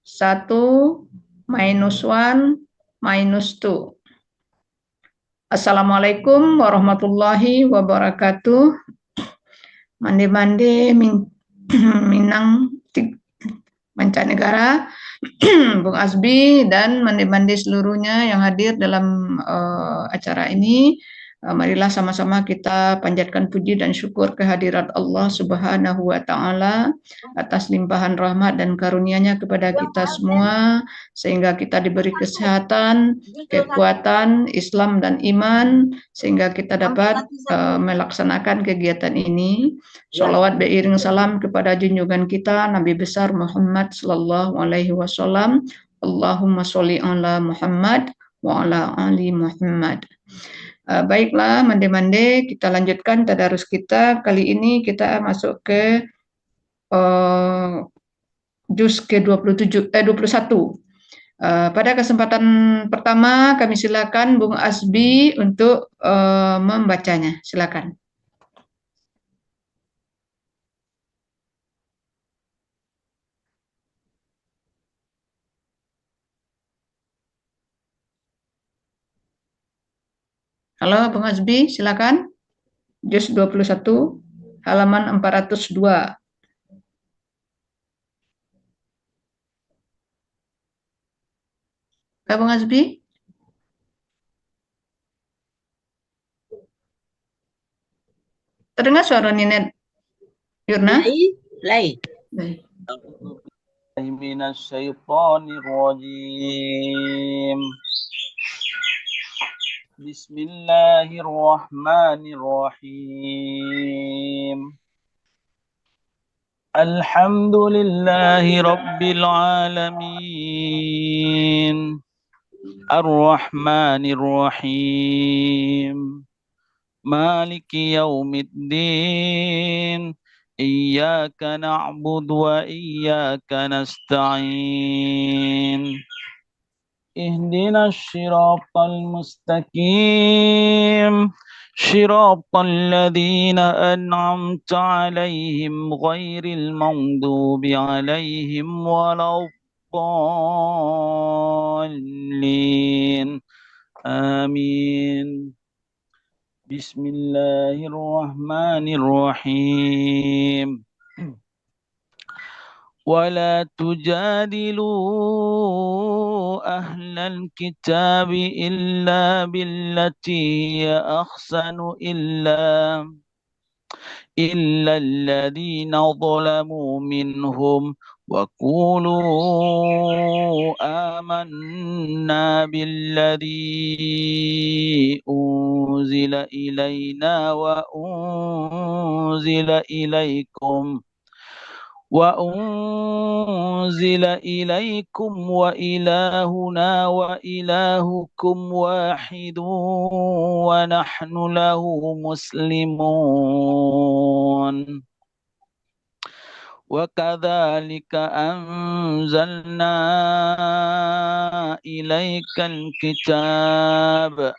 1 minus 1 minus 2. Assalamualaikum warahmatullahi wabarakatuh. Mande-mande Minang mancanegara, Bung Asbi dan mande-mande seluruhnya yang hadir dalam acara ini. Marilah sama-sama kita panjatkan puji dan syukur kehadirat Allah Subhanahu wa Ta'ala atas limpahan rahmat dan karunia-Nya kepada kita semua, sehingga kita diberi kesehatan, kekuatan, Islam dan iman, sehingga kita dapat melaksanakan kegiatan ini. Sholawat beriring salam kepada junjungan kita Nabi besar Muhammad sallallahu alaihi wasallam. Allahumma sholli ala Muhammad wa ala ali Muhammad. Baiklah, mande-mande, kita lanjutkan tadarus kita. Kali ini kita masuk ke juz ke-21. Pada kesempatan pertama kami silakan Bung Asbi untuk membacanya. Silakan. Halo Bung Asbi, silakan. Juz 21, halaman 402. Bung Asbi? Terdengar suara Ninet Yurna? Baik. Bismillahirrahmanirrahim. Alhamdulillahi Rabbil Alamin. Ar-Rahmanir-Rahim. Maliki yaumiddin. Iyyaka na'budu wa iyyaka nasta'in. Ihdinas siratal mustaqim. Shiratal ladzina an'amta 'alaihim ghairil maghdubi 'alaihim waladdallin. Amin. Bismillahirrahmanirrahim. ولا تجادلوا أهل الكتاب إلا بالتي هي أحسن إلا الذين ظلموا منهم وقولوا آمنا بالذي أنزل إلينا وأنزل إليكم وإلهنا وإلهكم واحد ونحن له مسلمون. وكذلك أنزلنا إليك الكتاب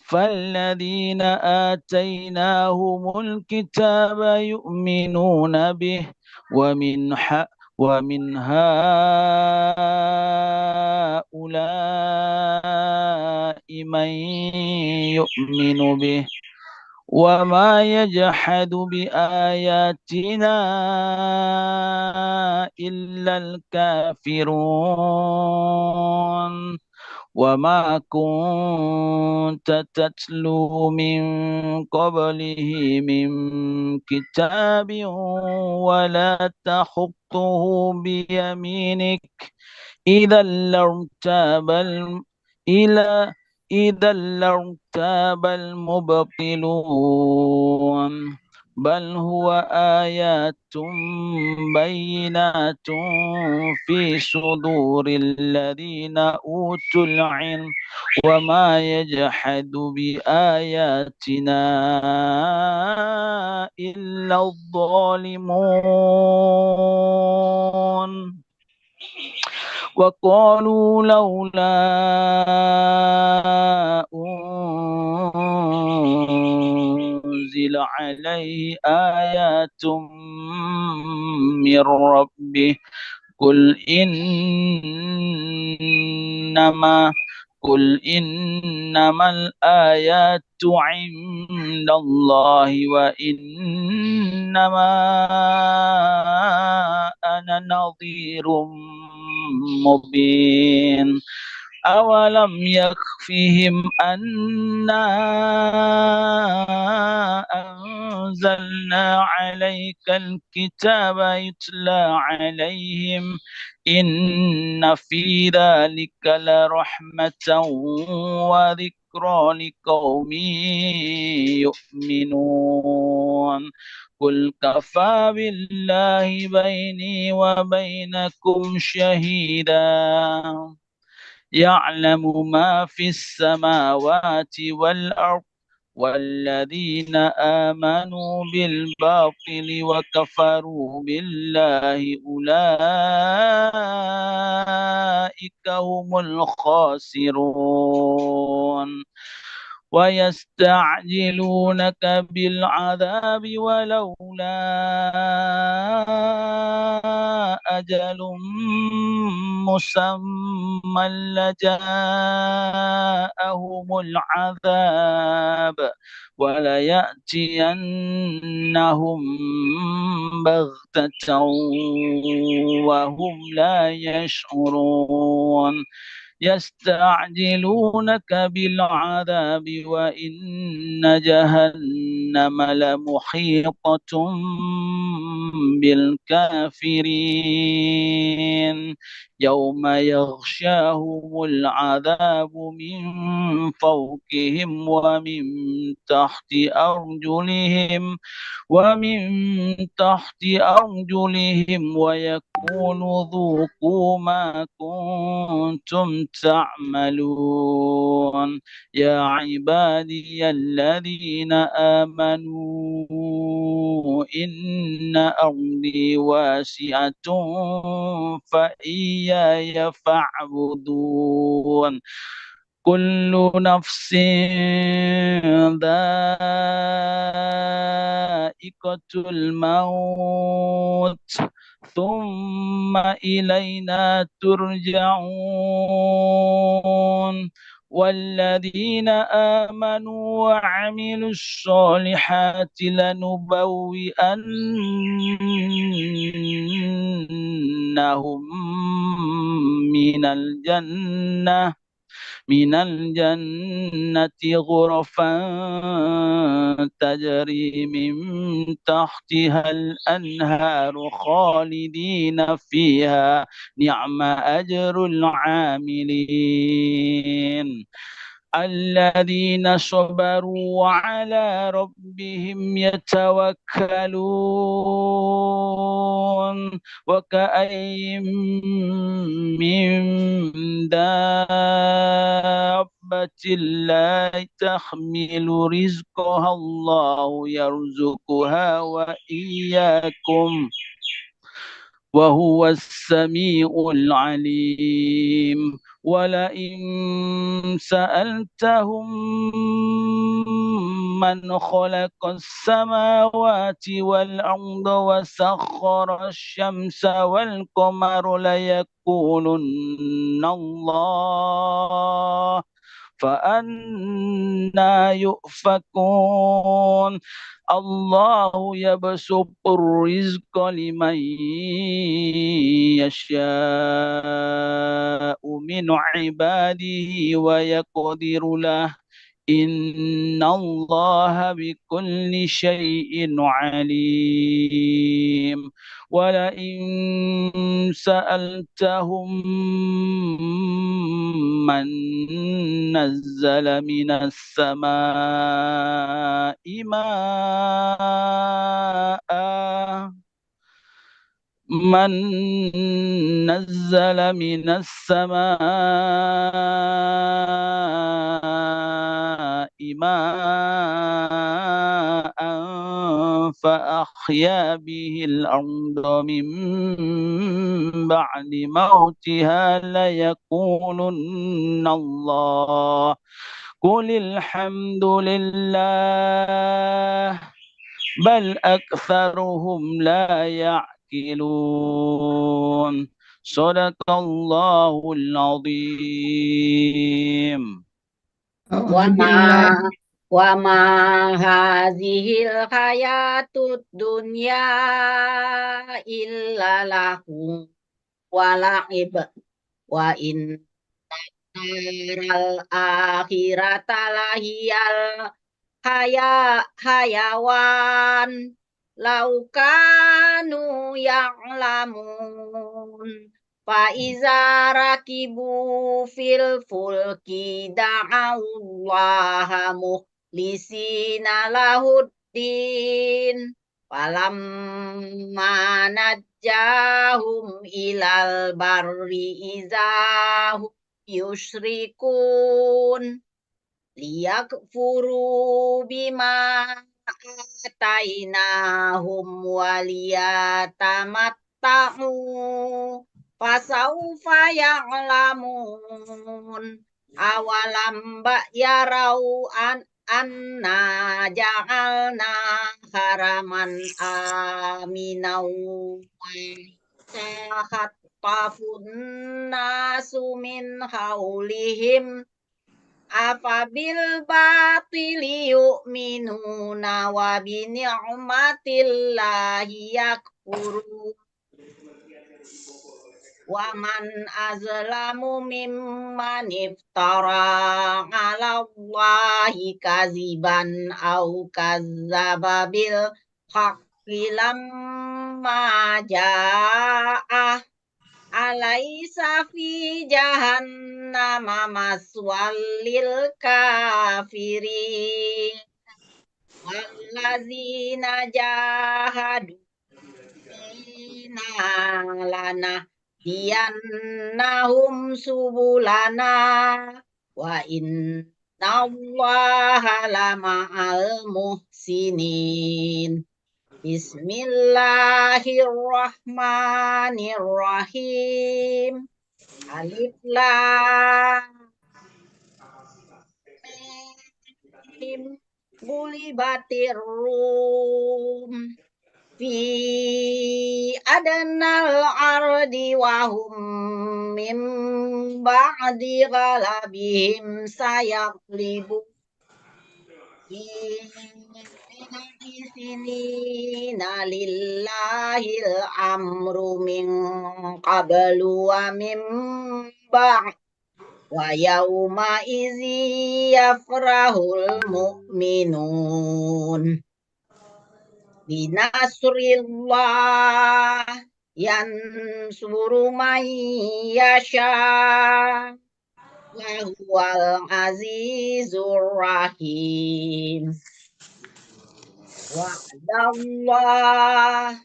فالذين آتيناهم الكتاب يؤمنون به ومن هؤلاء من يؤمن به وما يجحد بآياتنا إلا الكافرون. وما كنت تتلو من قبله من كتاب ولا تخطه بيمينك إذا لارتاب المبطلون. بل هو آيات بينات في صدور الذين أوتوا العلم وما يجحد بآياتنا إلا الظالمون. وقالوا لولا أنزل عليه آيات من ربه قل إنما قل إنما الآيات عند الله وإنما أنا نظير مبين أولم يكفهم أنا أنزلنا عليك الكتاب يتلى عليهم إن في ذلك لرحمة وذكرى لقوم يؤمنون قل كفى بالله بيني وبينكم شهيدا يعلم ما في السماوات والأرض والذين آمنوا بالباطل وكفروا بالله أولئك هم الخاسرون ويستعجلونك بالعذاب ولولا أجل مسمى لجاءهم العذاب وليأتينهم بغتة وهم لا يشعرون يستعجلونك بالعذاب وإن جهنم لمحيطة بالكافرين يوم يغشاهم العذاب من فوقهم ومن تحت أرجلهم ويقول ذوقوا ما كنتم تعملون يا عبادي الذين آمنوا إن أرضي واسعة فإياي فاعبدون كل نفس ذائقة الموت ثم إلينا ترجعون والذين آمنوا وعملوا الصالحات لنبوئنهم من الجنة غرفا تجري من تحتها الأنهار خالدين فيها نعم أجر العاملين الذين صبروا وعلى ربهم يتوكلون وكأين من دابة لا تحمل رزقها الله يرزقها وإياكم وهو السميع العليم ولئن سألتهم من خلق السماوات والأرض وسخر الشمس والقمر ليقولن الله فأنا يؤفكون الله يبسط الرزق لمن يشاء من عباده ويقدر له إن الله بكل شيء عليم ولئن سألتهم من نزل من السماء ماء من نزل من السماء ماء فأحيا به الأرض من بعد موتها ليقولن الله قل الحمد لله بل أكثرهم لا يعلمون Sadaqallahul azim. Wama Alhamdulillah. wama hazihil hayatud dunya illa lahu wala'ib wa in naral akhirata lahiyal hayawan laukanu ya'lamun Faiza rakibu fil fulki da'allaha mukhlisina lahuddin falamma najjahum ilal barri izahum yusyrikun liyakfuru bima atainahum waliyatamatta'u fasaufa ya'lamun awalam yarau anna ja'alna haraman aminau takhattafun nasu min haulihim afabil batili yu'minuna wa bi ni'matillahi yakfurun wa man azlamu mimman iftara 'ala Allahi kaziban aw kazzaba bil haqqi lamma ja'ah Alaisa fi jahannama maswal lil kafirin wallazina jahadu fina lana diyannahum subulana wa innallaha lama'al muhsinin Bismillahirrahmanirrahim. Alif lam mim gulibatir rum fi adnal ardi wa hum min ba'di ghalabihim sayaghlibu Sinina lillahil amru min qablu wa min ba'd wa yawma izi yafrahul mu'minun binasrillah yansuru man yasha wa huwal azizur rahim wa'dallah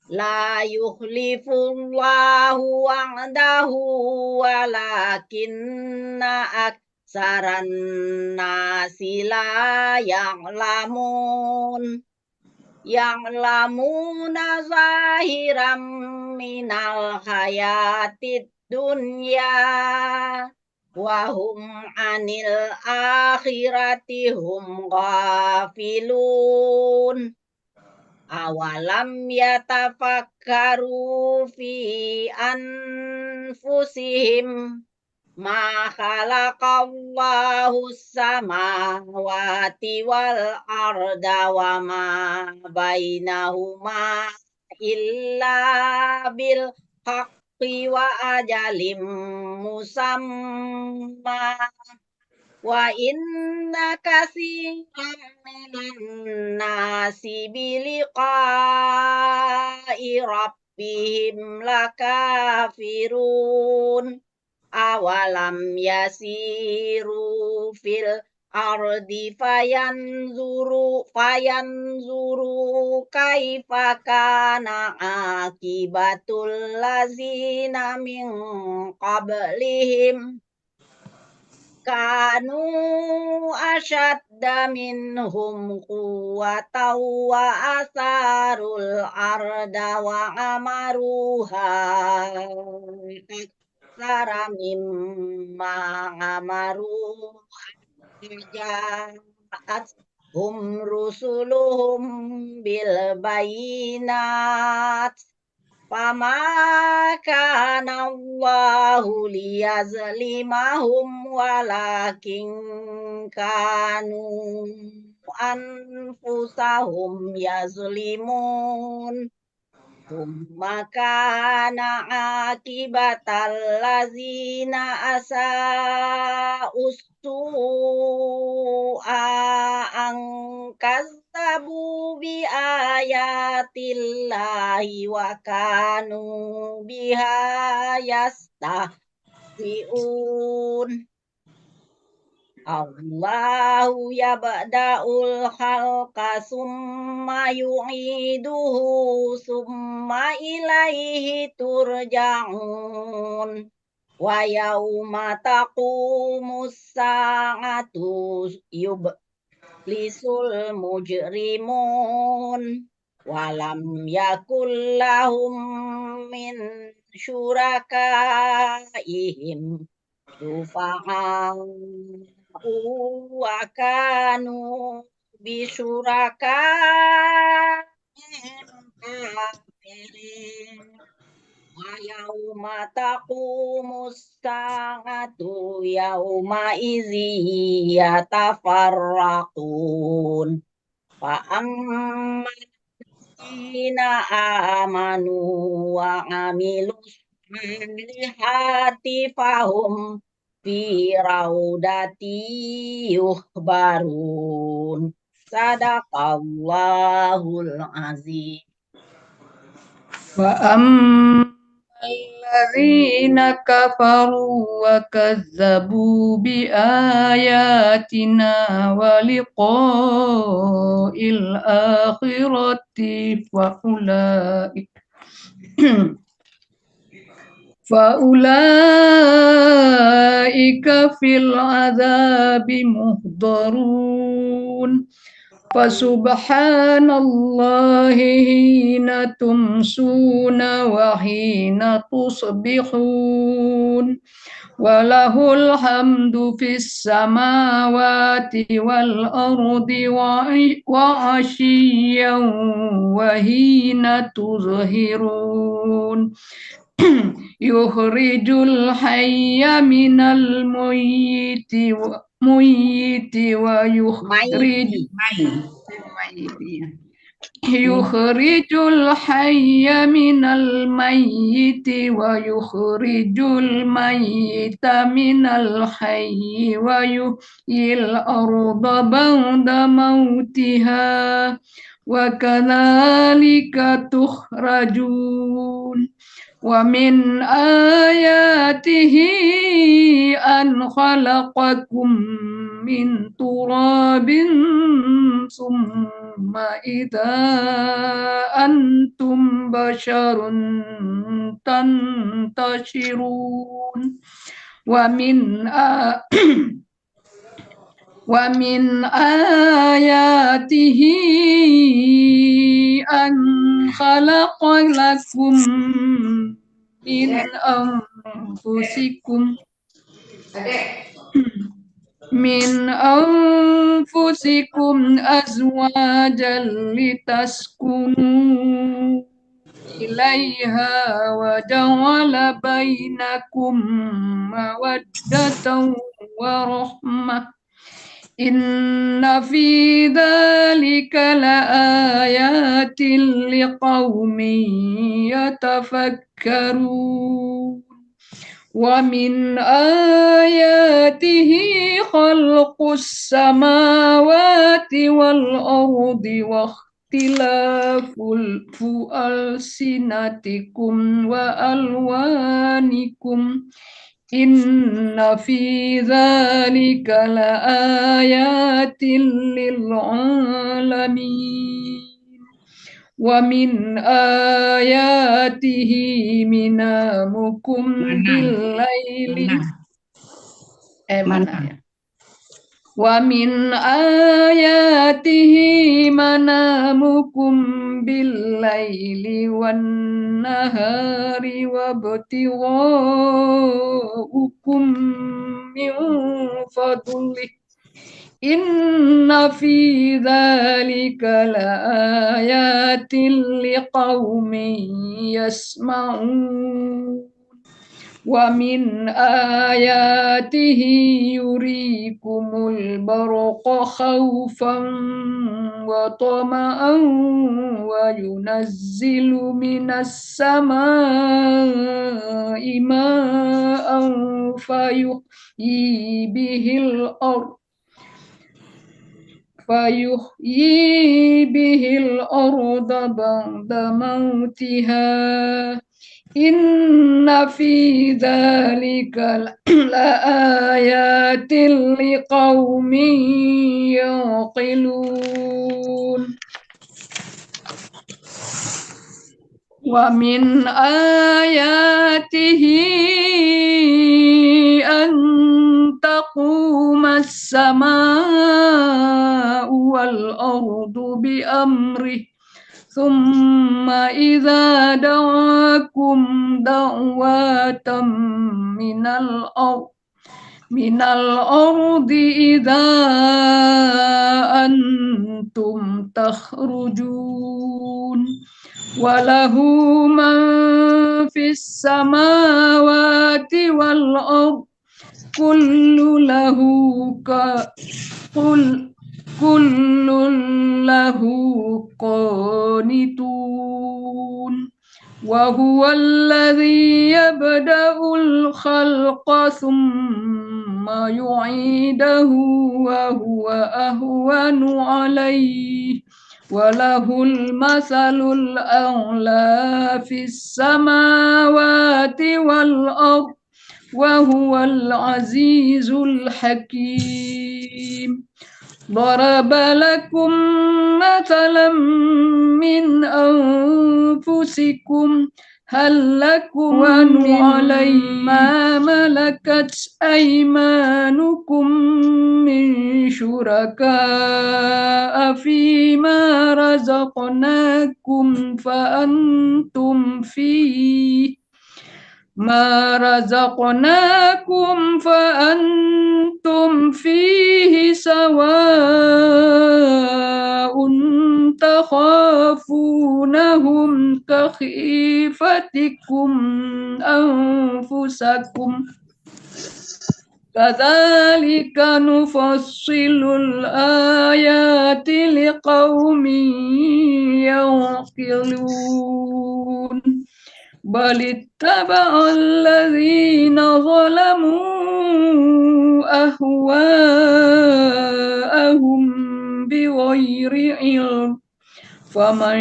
la yukhlifullahu wa'dahu walakinna aksaran nasi la ya'lamuna zahiram minal hayatid dunya wahum anil akhirati hum ghafilun awalam yatafakkaru fi anfusihim ma khalaqallahu samawati wal arda wa ma bainahuma illa bil haqqi wa ajalim musamma wa inna katsiran minan nasi biliqa'i rabbihim lakafirun awalam yasiru fil ardi fayanzuru kaifa kana akibatul lazina min qablihim kanu ashadda minhum quwwatan wa asarul arda wa amaruha aktsara mimma amaru ja'at rusuluhum bil bayinat Fama kana Allahu liyazlimahum walakin kanu anfusahum yazlimun. Tsumma kana akibatal ladzina asa'u su'a an kazzabu bi ayatillahi wa kanu biha yastahzi'un. Allahu yabda'ul khalqa summa yu'iduhu summa ilaihi turja'un. Wa yawma taqumus sa'atu yublisul mujrimun. Walam yakul lahum min syurakaihim syufa'an wa kanu bisyurakaihim kafirin. Wa yauma taqumus sa'atu yauma izi yatafarraqun. Fa amman amanu wa amilus solihati fahum fi raudati yuhbarun. Sadaqallahul azim. Wa alladzina kafaru wa kazzabu bi ayatina wa liqa'il akhirati faulaika fil azabi muhdarun. Fasubhanallahi hina tumsuna wa hina tusbihun. Walahul hamdu fis samawati wal ardi wa ashiyan wa hina tuzhirun. Yukhrijul hayya minal muyyiti wa yukhrijul hayya minal mayyiti wa yukhrijul mayyita minal hayyi wa yuhyil arda ba'da mautiha wa kadzalika tukhrajun. Wa min ayatihi an khalaqakum min turabin summa idza antum basharun tantashirun. Wa min ayatihi an khalaqa lakum min anfusikum azwajan litaskunu ilaiha wa ja'ala bainakum mawaddatan wa rahmah. Inna fi dzalika laayatin liqaumin yatafakkarun. Wa min ayatihi khalqus samawati wal ardi wa ikhtilaful alsinatikum wa alwanikum. Inna fi dzalika laayatin lil alamin. Wa min ayatihi minamukum bil laili wa min ayatihi manamukum bil laili wan nahari wa btighaukum min fadlih. Inna fi dzalika laayatin liqaumin yasma'un. Wa min ayatihi yurikumul barqa khawfan wa tama'an wa yunazzilu minas samaa'i ma'an fayuhyi bihil arda ba'da mautiha. Inna fi dzalika laayatin liqaumin yaqilun. Wa min ayatihi an taquma as-samaa'u wal ardu bi amrih thumma idza da'akum da'watan minal ardi idza antum takhrujun. Walahu man fis samawati wal ard kullu lahu qanitun. Wa huwa alladhi yabda'ul khalqa thumma yu'idahu wa huwa ahwanu alayhi wa lahul mathalul a'la fis samawati wal ard wa huwal azizul hakim. Daraba lakum mathalan min anfusikum hal lakum mimma malakat aymanukum min syuraka'a fima razaqnakum fa antum fihi ما رزقناكم فأنتم فيه سواء تخافونهم كخيفتكم أنفسكم كذلك نفصل الآيات لقوم يعقلون. بل اتبع الذين ظلموا أهواءهم بغير علم فمن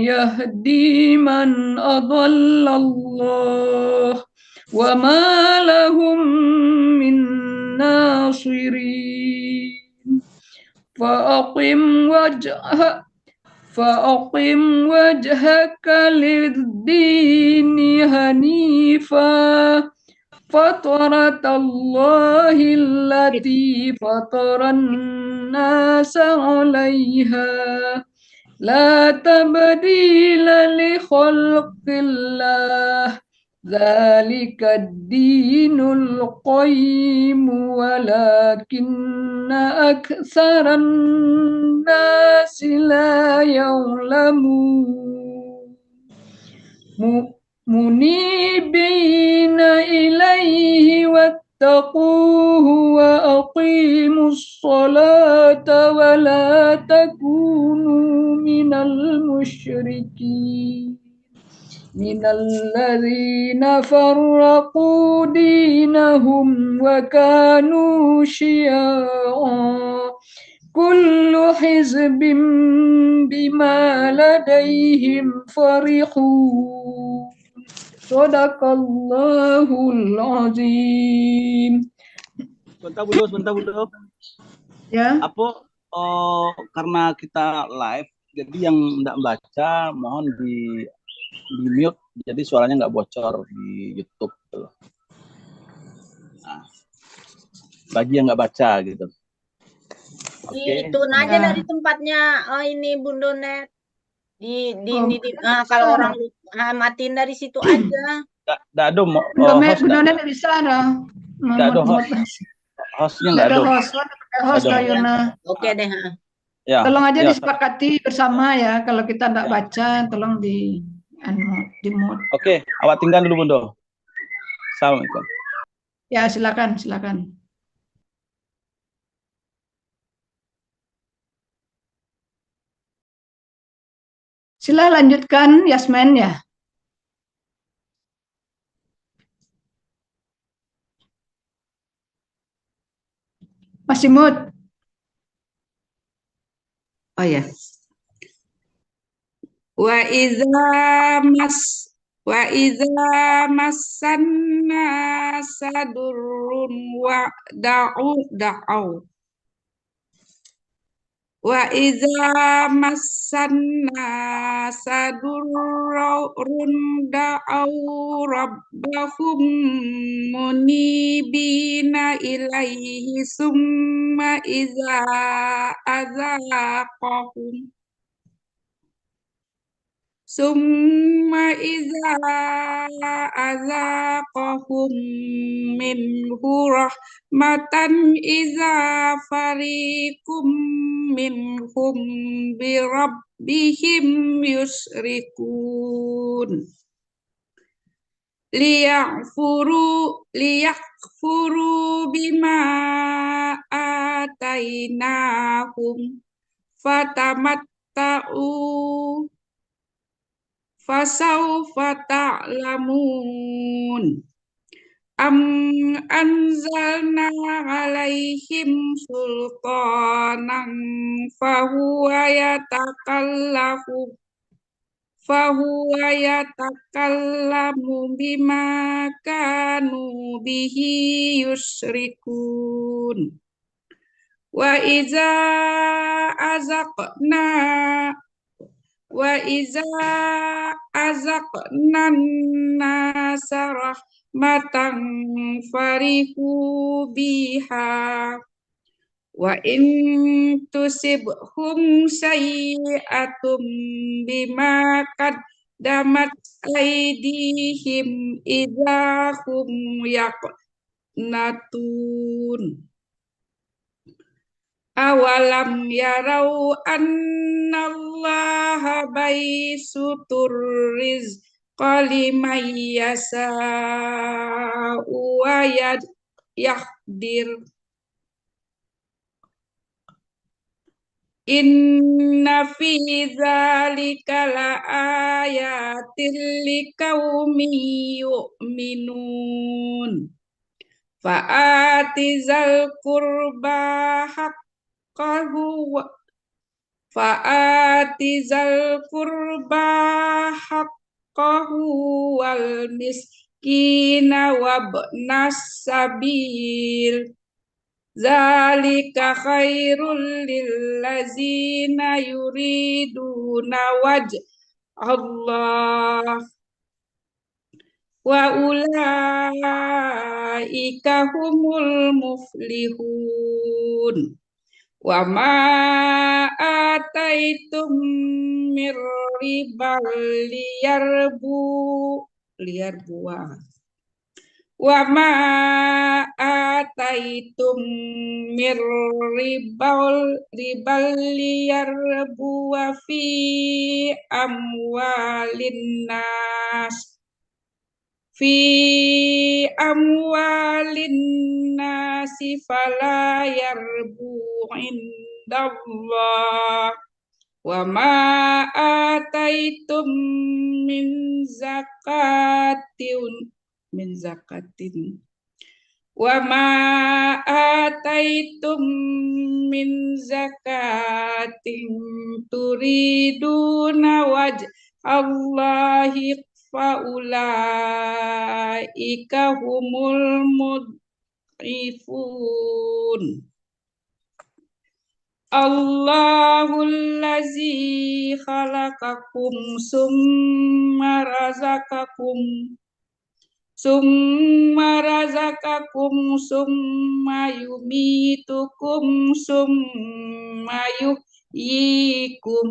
يهدي من أضل الله وما لهم من ناصرين. فأقم وجهك للدين هنيفا فطرة الله التي فطر الناس عليها لا تبديل لخلق الله ذلك الدين القيم ولكن أكثر الناس لا يعلمون. منيبين إليه واتقوه وأقيموا الصلاة ولا تكونوا من المشركين من الذين فرقوا دينهم وكانوا شيعا كل حزب بما لديهم فرحون. Sadaqallahul azim. Sebentar Bu Do. Ya. Karena kita live, jadi yang tidak membaca mohon di mute, jadi suaranya nggak bocor di YouTube gitu. Nah, bagi yang nggak baca gitu. Oke. Itu aja dari tempatnya ini Bundonet. Kalau orang matiin dari situ aja. Nggak ada Bundonet bisa ada. Nggak ada host. Hostnya nggak ada. Host Aduh. Kayuna. Oke deh. Ya, Tolong aja ya. disepakati bersama ya. Kalau kita tidak Ya. baca, tolong di mute. Oke, awak tinggal dulu Bundo. Assalamualaikum. Ya, silakan, silakan. Sila lanjutkan, Yasmin ya. Masih mute. Oh ya. Wa iza massanna sadurrun wa da'u. Wa iza massanna sadurrun da'u rabbahum munibina ilaihi summa iza azaqahum Summa iza azaqahum minhu rahmatan iza fariqum minhum birabbihim yusrikun liyakfuru bima atainahum fatamatta'u fasawfa ta'lamun am anzalna alaihim sultanan fahuwa yatakallamu bima kanu bihi yusrikun wa iza azaqnan nasa rahmatan farihu biha wa in tusibhum sayyi'atum bima qaddamat aydihim idahum yaqnatun awalam yarau annallaha baisutur rizqa liman yasa'u wa yahdir inna fi dzalika la ayatin liqaumin yu'minun fa'atizal qurba haqqahu wal miskina wabnas sabil zalika khairul lillazina yuriduna wajh Allah wa ulaika humul muflihun wa ma ataitum mir ribal liyarbuwa wa ma ataitum mir ribal liyarbuwa fi amwalin nasi fala yarbu indallah wa ma ataitum min zakatin wa ma ataitum min zakatin turiduna wajh Allahi faulaika humul mud'ifun Allahul ladzi khalaqakum summa razaqakum summa yumitukum summa yuhyikum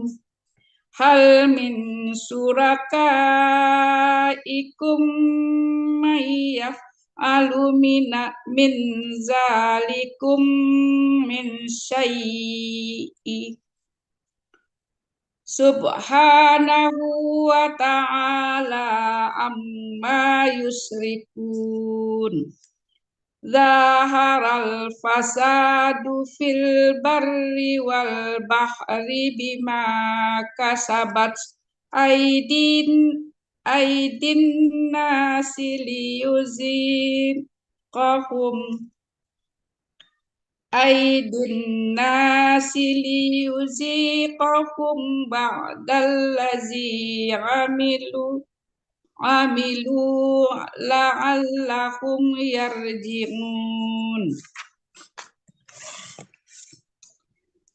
hal min surakaikum min zalikum min syai'i. Subhanahu wa ta'ala amma yusrikun. Zaharal fasadu fil barri wal bahri bima kasabat aidin nasi liyuziqahum ba'dallazi amilu la'allahum yarji'un.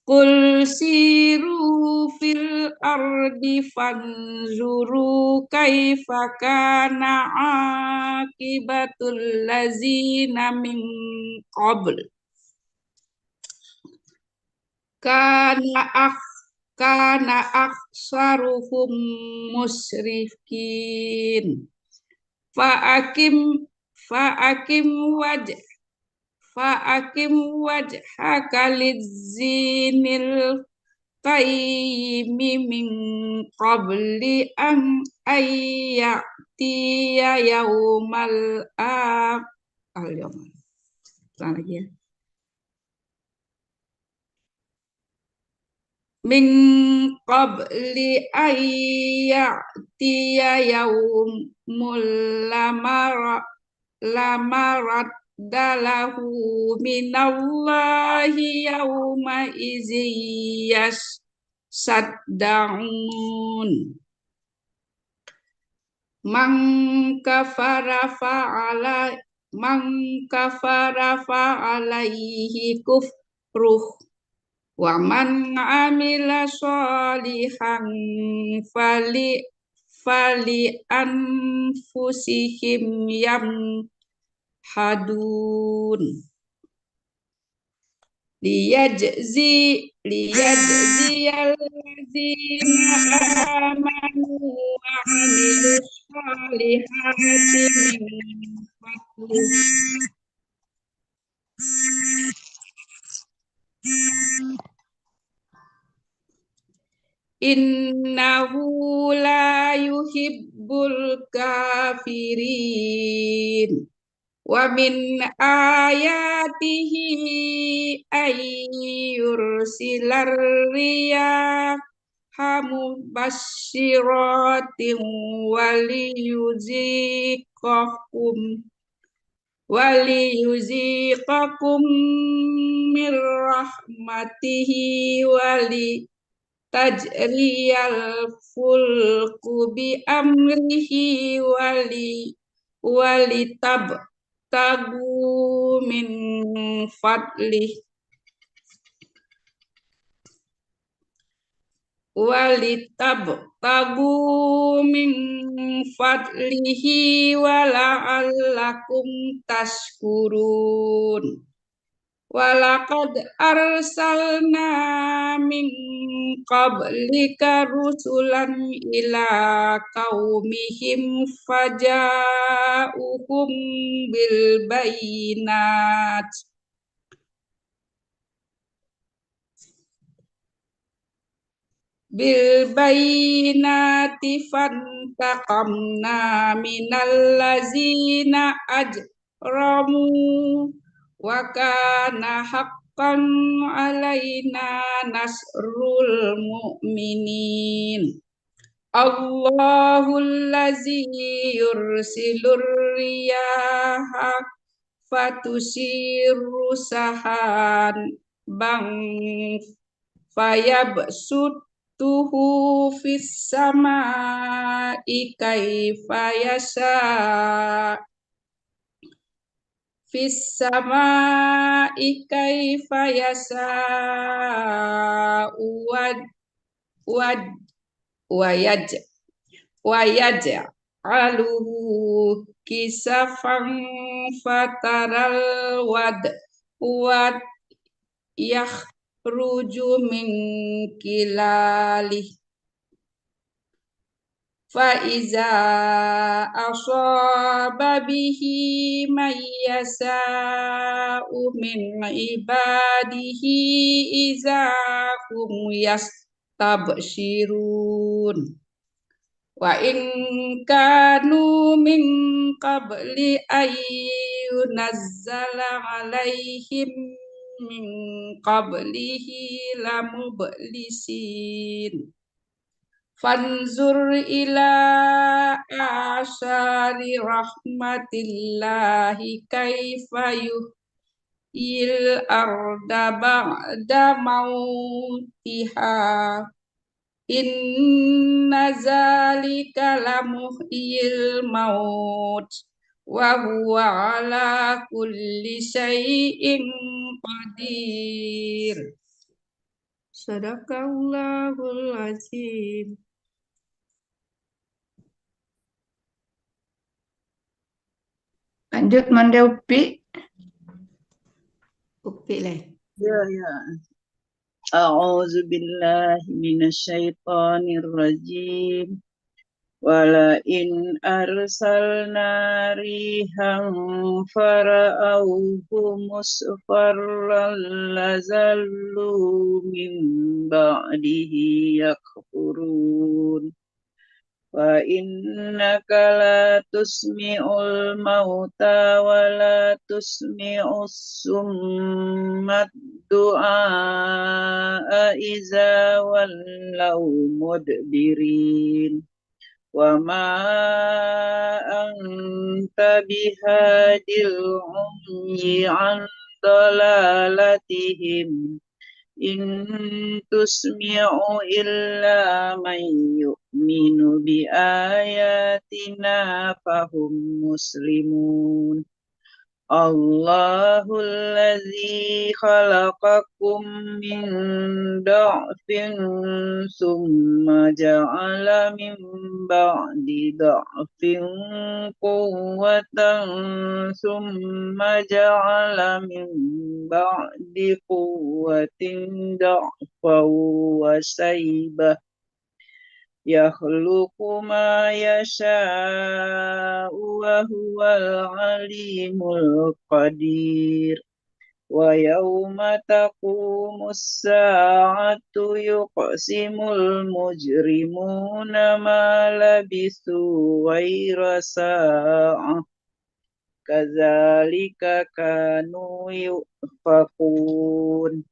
Qul siru fil ardi fanzuru kaifa kana akibatul lazina min qabl. Kana aksaruhum musrikin. Fa'akim wajhaka lizinil qayyimi min qabli an ayyatiya yaumal lagi ya. Min qabli ayyatiya yaumul lamarat dalahu minallahi yauma iziyas saddaun. Man kafara fa'alaihi kufruh wa man amila sholihan fali anfusihim hadun. Liyajziyal ladzina amanu wa amilus sholihati min fadlih. Innahu la yuhibbul kafirin. Wa min ayatihi ayyursilar riyaha mubashshiratin waliyuziqakum min rahmatihi tajriyal fulku bi amrihi walitabtagu min fadlih wala'allakum tashkurun. Walaqad arsalna min qablika rusulan ila qaumihim faja'uhum bil bayinati fantaqamna minal lazina ajramu wa kana haqqan alaina nasrul mu'minin. Allahul ladzi yursilur riyaha fatusiru sahan bang fayabsutuhu fis samai kaifa yasha wayaj'aluhu kisafan fataral wad yakhruju min kilalih فإذا أصاب به من يشاء من عباده إذا هم يستبشرون وإن كانوا من قبل أن ينزل عليهم من قبله لمبلسين فانظر إلى آثار رحمة الله كيف يحيي الأرض بعد موتها إن ذلك لمحيي الموت وهو على كل شيء قدير. Sadaqallahul azim. Lanjut Manda Upi. Upi leh. Ya. A'udzu billahi minasyaitonir rajim. Wala in arsalna rihan fara'auhu musfarran lazallu min ba'dihi yakfurun. Wa innaka la tusmi'ul mauta wa la tusmi'us summat du'a iza wallaw mudbirin. Wa ma anta bihadil umyi an dalalatihim in tusmi'u illa man yu'minu bi ayatina fahum muslimun. Allahul ladzi khalaqakum min da'fin summa ja'ala min ba'di da'fin quwwatan summa ja'ala min ba'di quwwatin da'fan wa shaybah yakhluqu ma yasha'u wa huwal alimul qadir. Wa yawma taqumus sa'atu yuqsimul mujrimuna ma labisu ghaira sa'ah kadzalika kanu yufakun.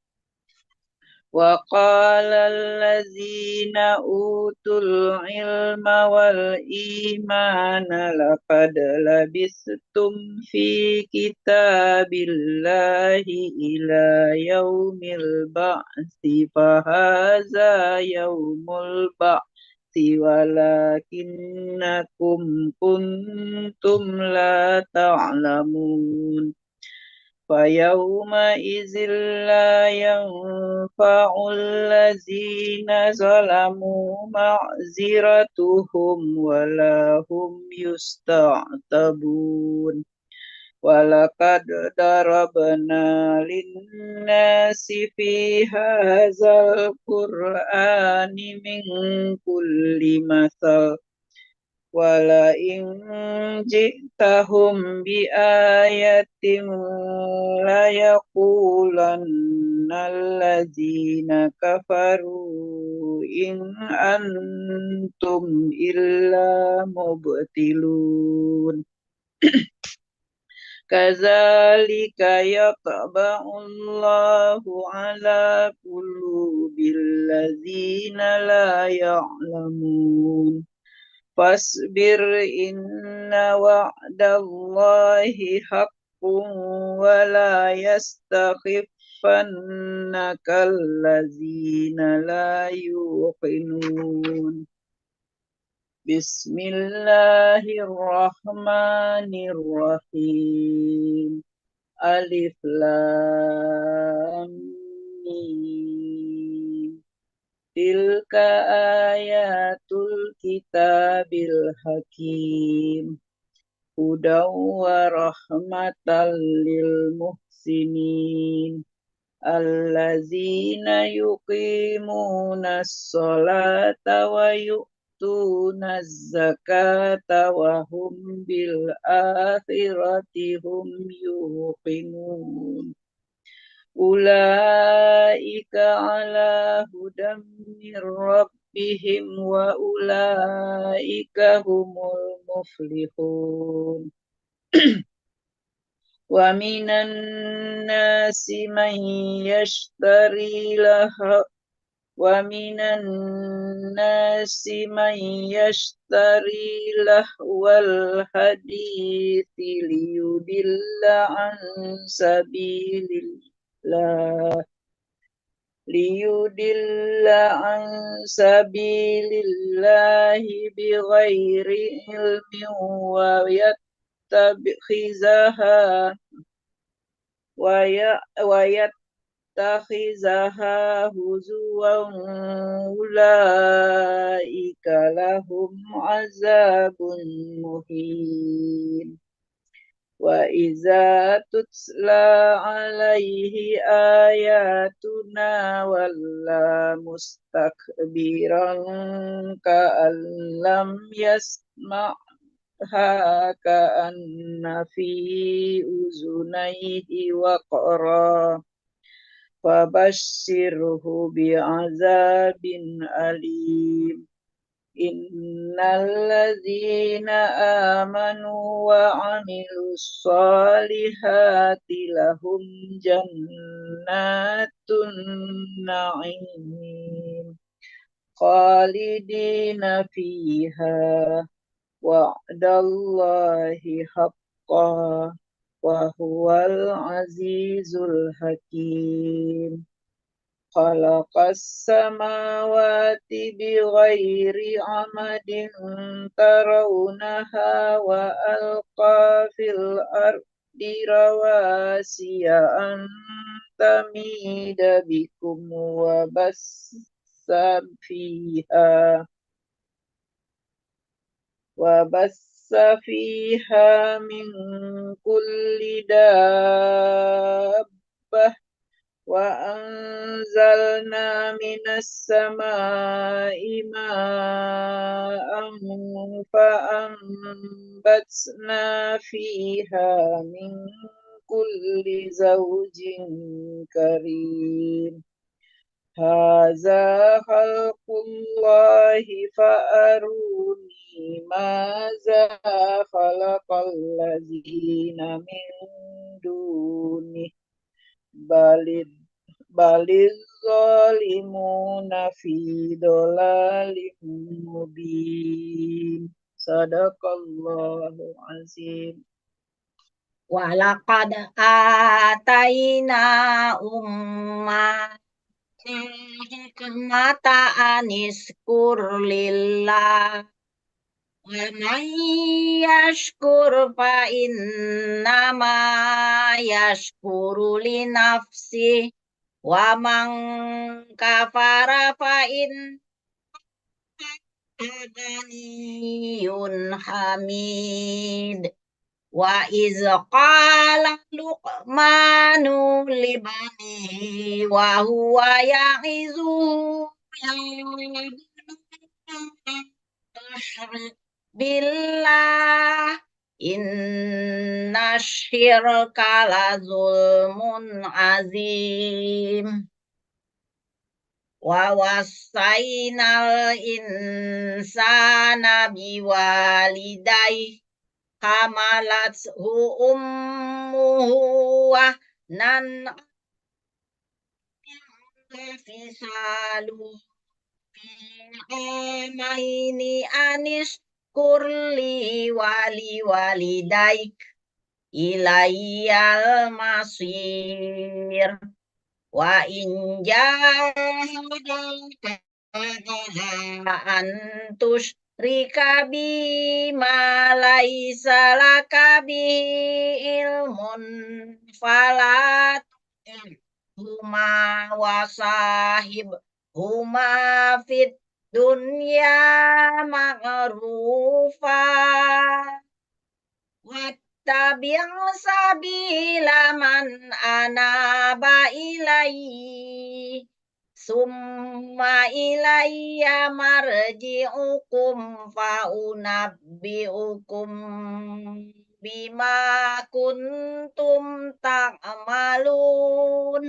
Wa qala allazina utul ilma wal imana laqad labistum fi kitabillahi ila yaumil ba'si fahaza yaumul ba'si walakinnakum kuntum la ta'lamun. Fayawma izin la yanfa'ul lazina zalamu ma'ziratuhum walahum yusta'tabun. Walaqad darabna linnasi fi hadzal qur'ani min kulli mathal wala in ji'tahum bi ayatin la yaqulanna allazina kafaru in antum illa mubtilun. Kadzalika yatba'ullahu ala qulubil ladzina la ya'lamun. Fasbir inna wa'dallahi haqqun wa la yastakhifannaka allazina la yuqinun. Bismillahirrahmanirrahim. Alif Lam Mim. Tilka ayatul kitabil hakim. Hudaw wa rahmatan lil muhsinin. Allazina yuqimuna as-salata wa yu'tuna zakata wa hum bil akhirati hum yuqinun. Ulaika ala hudam mir rabbihim wa ulaika humul muflihun. Wa minan nasi man yashtari lahwal hadithi liyudilla an sabilillahi bighairi ilmin wa yatakhizaha huzuwan ulaika lahum azabun muhin. Wa iza tutla alaihi ayatuna walla mustakbiran ka'an lam yasma'ha ka'anna fi uzunaihi waqra fabashshirhu bi'azabin alim. Innal ladzina amanu wa 'amilus solihati lahum jannatun na'im khalidina fiha wa'dallahi haqqan wa huwal azizul hakim. Khalaqas samawati bighairi amadin tarawunaha wa alqa fil ardi rawasiya an tamida bikum wa bassa fiha min kulli dabbah wa anzalna minas samai ma'an fa'ambatna fiha min kulli zawjin karim. Haza khalqullahi fa'aruni maza khalaqal ladzina min dunih balid zalimuna fi dhalalim mubin. Sadaqallahu azim. Walaqad ataina hikmata aniskur lillah wa man yashkur fa innama yashkuru li nafsi wa man kafara fa innani hamid. Wa iz qala Luqmanu libanihi wa huwa ya'izuhu ya tusyrik billah inna syirka la zulmun azim. Wa wassaynal insana biwalidayhi hamalathu ummuhu wahnan fisaluhu fi amaini anishkur li wali walidaik ilayyal masir. Wa in jahadaka antus rikabi ma laisa laka bi ilmun falat huma wasahib huma fit dunya ma'rufa wattabi' sabila man anaba ilaihi Summa ilayya marji'ukum faunabbi'ukum bima kuntum ta'malun.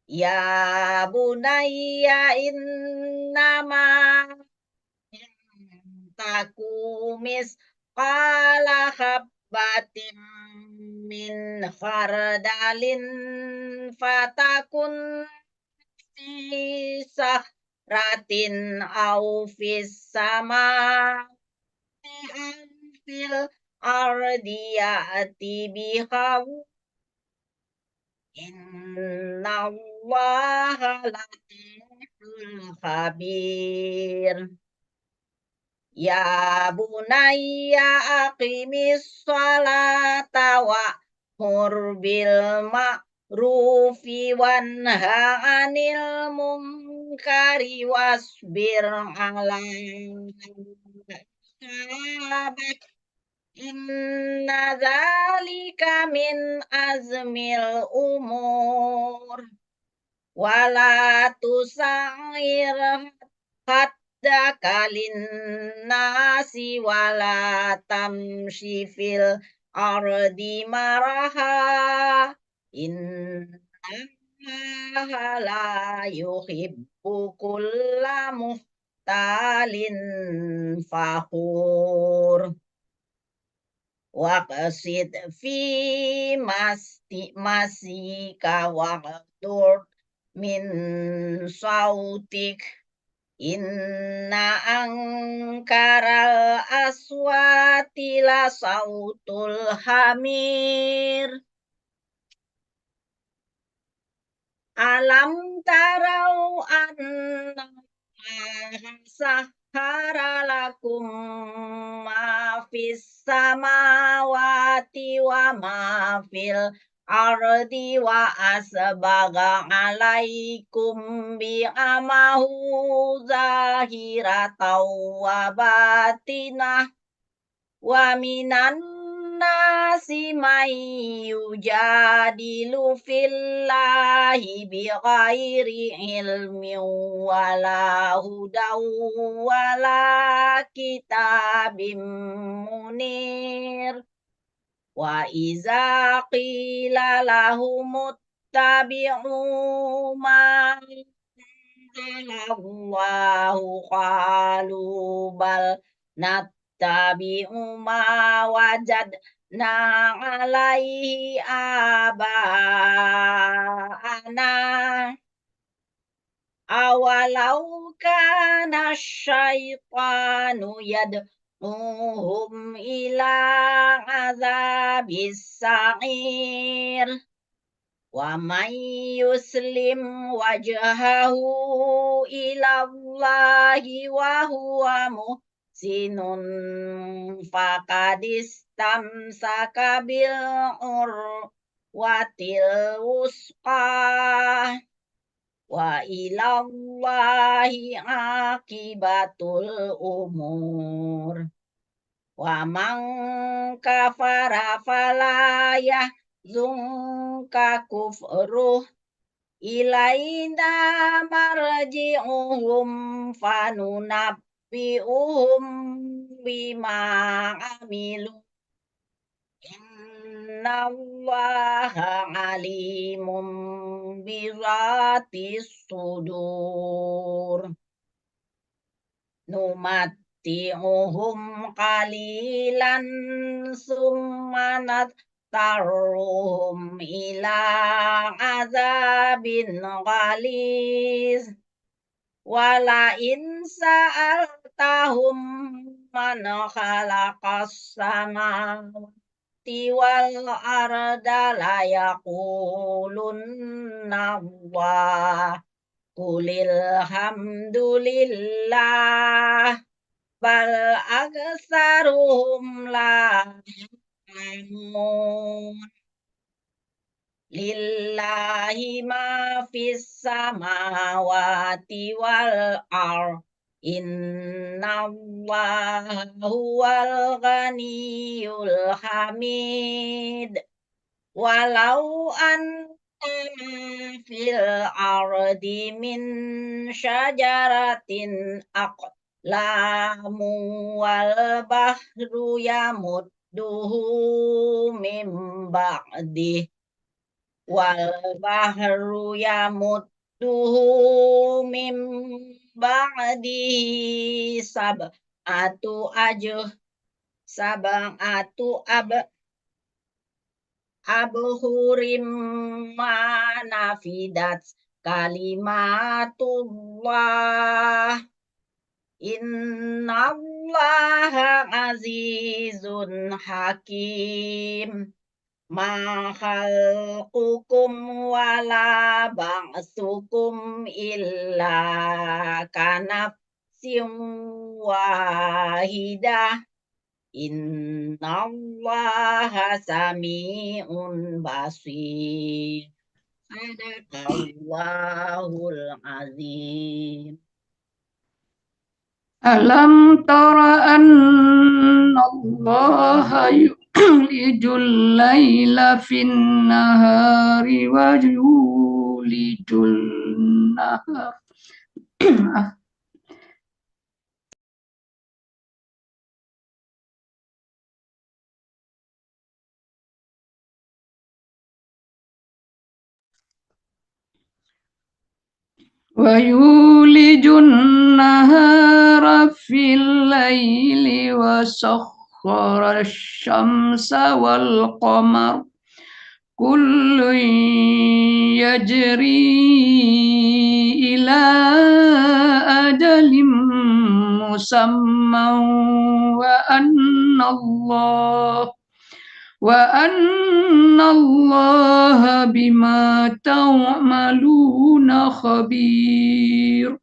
Ya bunayya innama takumis qala habbatin min khardalin fatakun fi sahratin au fis sama fil ardi ya'ti biha innallaha latiful khabir. Ya bunayya aqimis sholata wa'mur bil ma'rufi wanha 'anil munkari wasbir 'ala dzalik. Inna dzalika min azmil umur. Wala tusa'ir haddaka linnasi wala tamshi fil ardi maraha. Innallaha la yuhibbu kulla muhtalin fakhur. Waqsid fi masika waqtur min sautik. Inna angkaral aswati la sautul hamir. Alam tarau anna sahara lakum ma fis samawati wa ma fil ardi wa asbaga alaikum bi amahu zahiratan wa batinah wa minan nasi may yujadilu fillahi bighairi ilmin wala hudaw wala kitabim munir. Wa iza qila lahumuttabi'u ma anzalallahu qalu bal nattabi'u ma wajadna alaihi aba'ana. Awalau kana syaitanu yad'uhum ila azabis sa'ir. Wa man yuslim wajhahu ila Allahi wa huwa muhsinun faqad istamsaka bil urwatil wusqa. Wa ila Allahi aqibatul umur. Wa man kafara fala yahzunka kufruh. Ilaina marji'uhum fanunabbi'uhum bima amilu. Innallaha alimun bizatis sudur. Numatti'uhum qalilan summa nattaruhum ila azabin ghaliz. Wala in sa'altahum man khalaqas samawati wal arda la yaqulunna Allah. Qulil hamdulillah bal aktsaruhum la ya'lamun. Lillahi ma fis samawati wal ardh. Innallaha huwal ghaniyyul hamid. Walau anna fil ardi min syajaratin aqlamu wal bahru yamudduhu min ba'di wal bahru yamudduhu min ba'di sab'atu abhurim ma nafidat kalimatullah innallaha azizun hakim ma khalqukum wala ba'sukum illa kanafsin wahidah innallaha sami'un basir. Sadaqallahul azim. Alam tara anna Allah yulijul laila fin nahari wa yulijul nahar wa yulijun nahara fil laili wa sakhkhara asy-syamsa wal qamar kullun yajri ila ajalin musamman wa anna Allah bima ta'maluna khabir.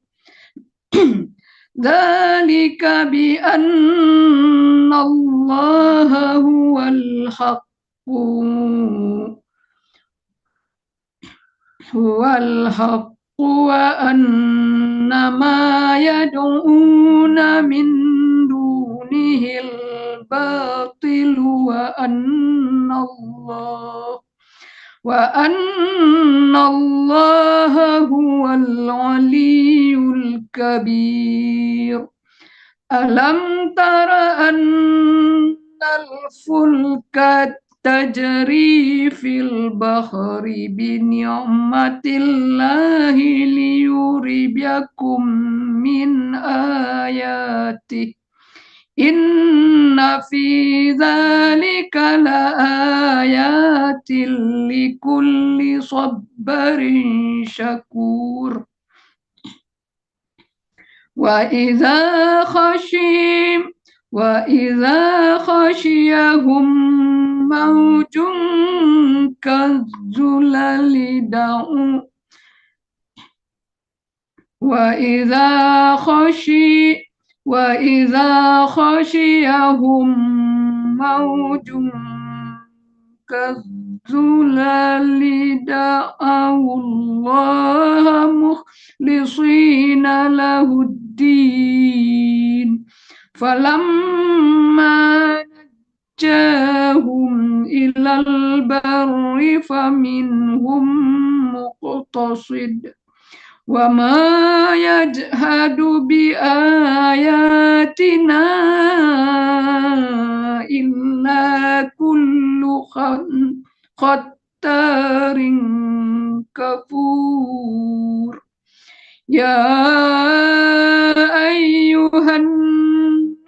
Dzalika bi anna Allah huwal haqq wa anna ma yad'una min dunihil batil wa anna Allah huwal aliyyul kabir. Alam tara annal fulka tajri fil bahri bi ni'matillahi liyuriyakum min ayatihi inna fi dzalika laayatin likulli sabarin syakur. Wa idza khashiyahum mawjun kazzulali da'u wa idza khashiyahum mawjun kazzulali da'allaha mukhlisina lahuddin falamma najjahum ilal barri faminhum muqtasid wa ma yajhadu bi ayatina illa kullu khattarin kafur. Ya ayyuhan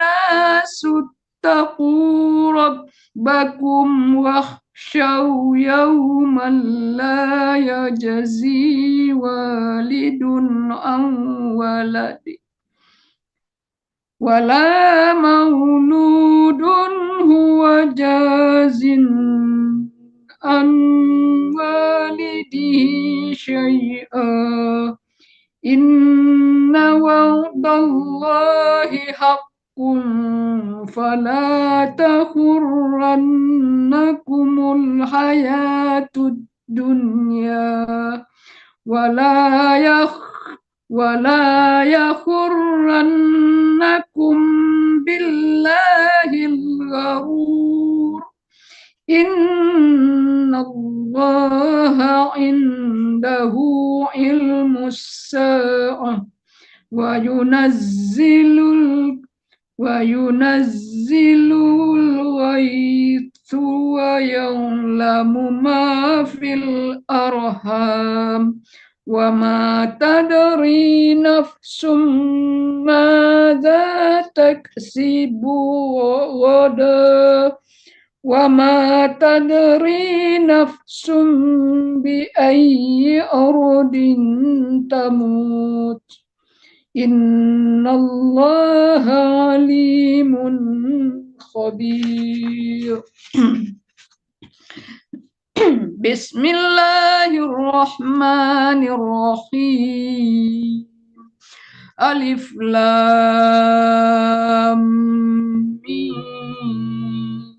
nasu taqu rabbakum wakhshaw yawman la yajzi walidun an waladi wala mauludun huwa jazin an walidihi syai'a inna wa'dallahi haqqun fala taghurrannakumul hayatud dunya wala yaghurrannakum billahil gharur innallaha عنده علم الساعة وينزل الغيث ويعلم ما في الأرحام وما تدري نفس ماذا تكسب غدا وما تدري نفس بأي أرض تموت إن الله عليم خبير. بسم الله الرحمن الرحيم. ألف لام ميم.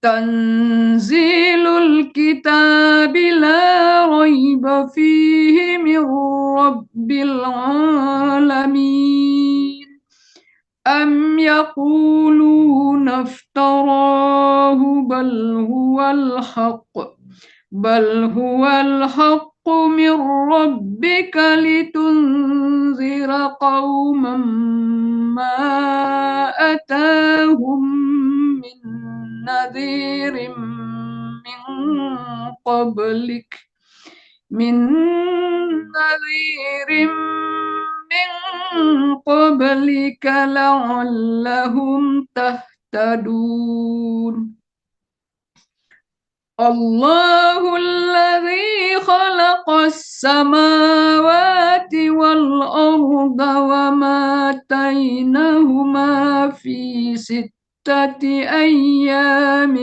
تنزيل الكتاب لا ريب فيه من رب العالمين. أم يقولون افتراه بل هو الحق من ربك لتنذر قوما ما أتاهم من نذير من قبلك لعلهم تهتدون. الله الذي خلق السماوات والأرض وما بينهما في 6 أيام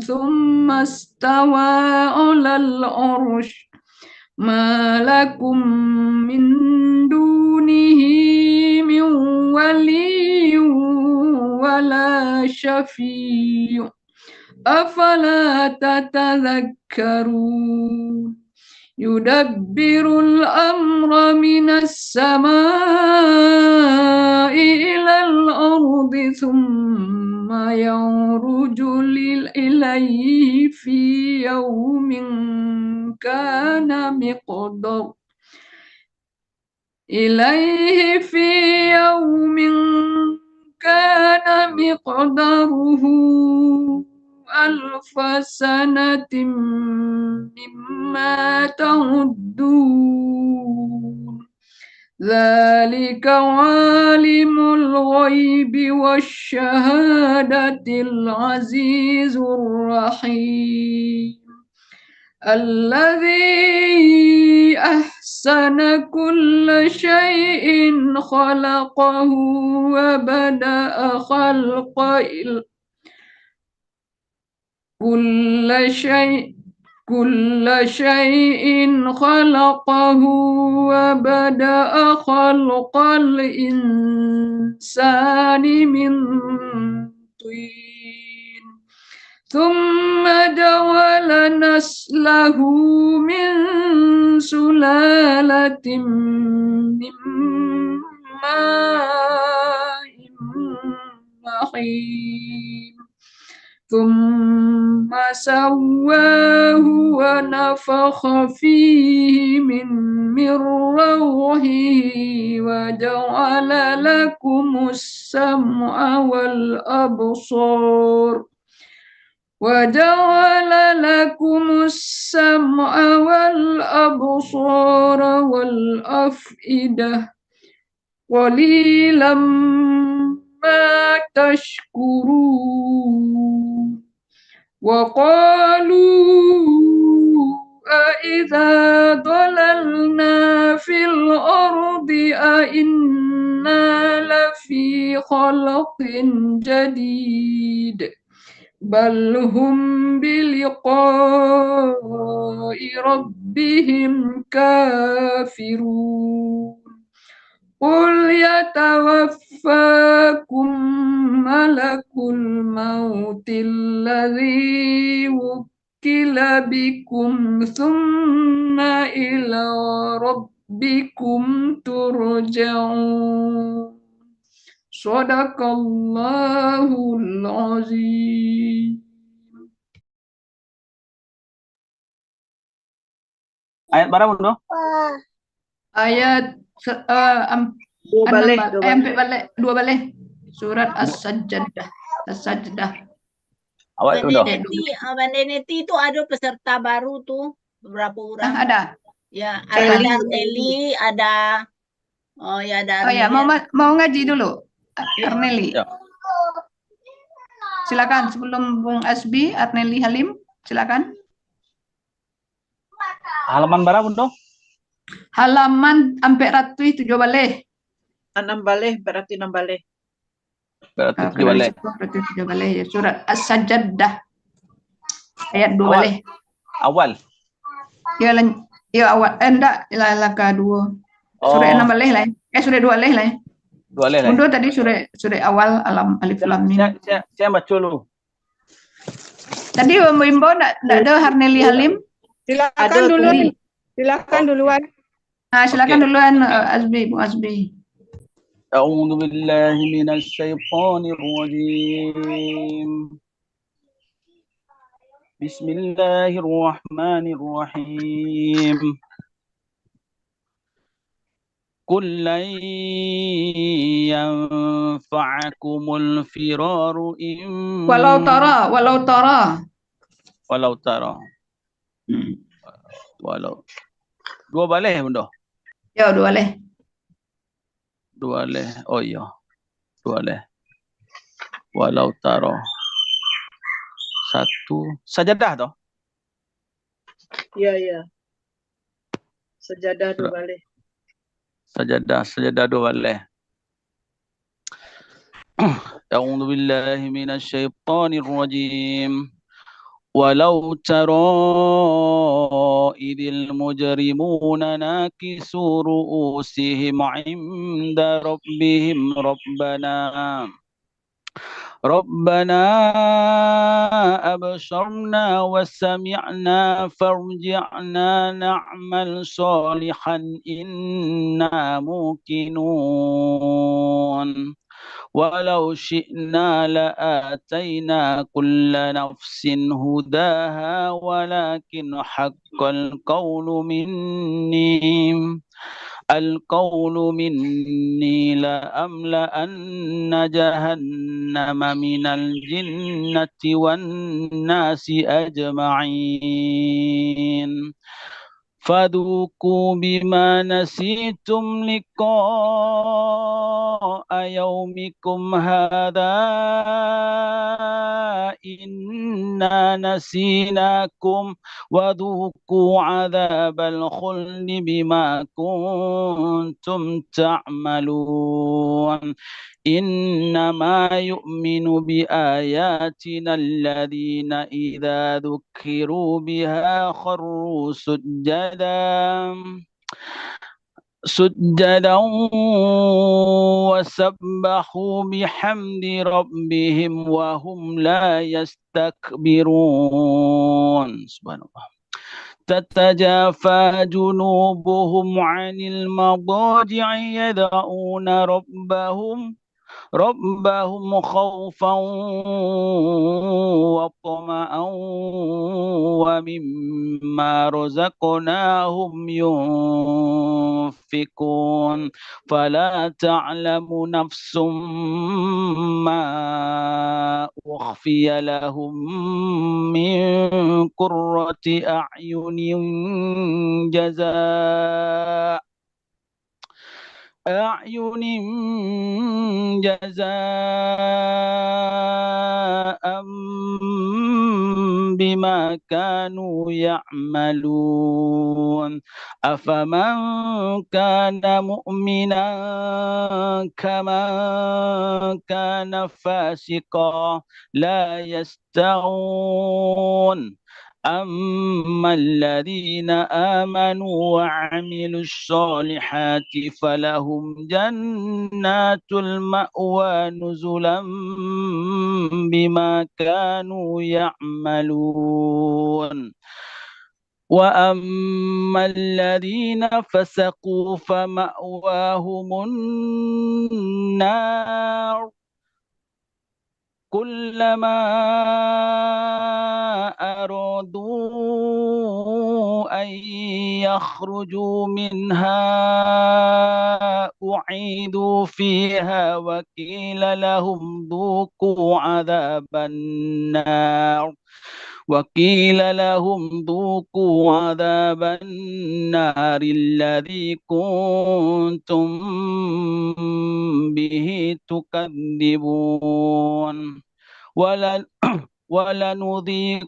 ثم استوى على العرش ما لكم من دونه من ولي ولا شفيع أفلا تتذكرون. يدبر الأمر من السماء إلى الأرض ثم يعرج إليه في يوم كان مقداره 1000 سنة مما تعدون. ذلك عالم الغيب والشهادة العزيز الرحيم الذي أحسن كل شيء خلقه وبدأ خلق كل شيء خلقه وبدأ خلق الإنسان من طين ثم جعل نسله من سلالة من ماء مهين ثم سواه ونفخ فيه من روحه وجعل لكم السمع والأبصار والأفئدة قليلا ما تشكرون. وقالوا أإذا ضللنا في الأرض أإنا لفي خلق جديد بل هم بلقاء ربهم كافرون. قل يتوفاكم ملك الموت الذي وكل بكم ثم إلى ربكم ترجعون. صدق الله العظيم. Ayat berapa, Bunda? Ayat Dua balik, dua balik. ambil balik, dua balik. Surat As-Sajdah. As-Sajdah. Awal Bande Bunda. Neti itu ada peserta baru tuh, beberapa orang. Ada. Ya, Eli. ada Eli, ada ya ada Oh ya, Arnelia. mau ngaji dulu. Arneli. Ya. Silakan sebelum Bung Asbi, Arneli Halim, silakan. Halaman berapa, Bunda? Halaman sampai ratu itu coba balik. 6 balik, berarti 6 balik. Berarti Kalau 7 balik. ratu itu coba balik ya. Surat As-Sajdah. Ayat 2 Awal. balik. Awal. Ya awal. Enggak, lah kedua. Oh, Surat 6 balik lah. Surat 2 balik lah. 2 balik lah. Mundur tadi surat awal alam alif lam mim. Saya baca dulu. Tadi Mbak enggak ada Arneli Halim. Silakan Ada duluan. tuh. Silakan duluan. Nah, silakan Oke. duluan Asbi, Bung Asbi. أعوذ بالله من الشيطان الرجيم بسم الله الرحمن الرحيم قل لن ينفعكم الفرار إن Walau tara. walau tara walau 2 balik, Bunda. Ya, 2 balik. 2 balik. Oh iya. 2 balik. Walau tara. 1 sajadah toh? Iya, iya. Sejadah 2 balik. Sajadah 2 balik. أعوذ بالله من الشيطان الرجيم ولو ترى إذ المجرمون ناكسوا رؤوسهم عند ربهم ربنا أبصرنا وسمعنا فارجعنا نعمل صالحا إنا موقنون ولو شئنا لآتينا كل نفس هداها ولكن حق القول مني لأملأن جهنم من الجنة والناس أجمعين فذوقوا بما نسيتم لقاء يومكم هذا إنا نسيناكم وذوقوا عذاب الخلد بما كنتم تعملون إنما يؤمن بآياتنا الذين إذا ذكروا بها خروا سجدا وسبحوا بحمد ربهم وهم لا يستكبرون سبحان الله تتجافى جنوبهم عن المضاجع يدعون ربهم خوفا وطمعا ومما رزقناهم ينفقون فلا تعلم نفس ما أخفي لهم من قرة أعين جزاء بما كانوا يعملون أفمن كان مؤمنا كمن كان فاسقا لا يستوون أما الذين آمنوا وعملوا الصالحات فلهم جنات المأوى نزلا بما كانوا يعملون وأما الذين فسقوا فمأواهم النار كلما أرادوا أن يخرجوا منها أعيدوا فيها وقيل لهم ذوقوا عذاب النار الذي كنتم به تكذبون ولن ولنذيقنهم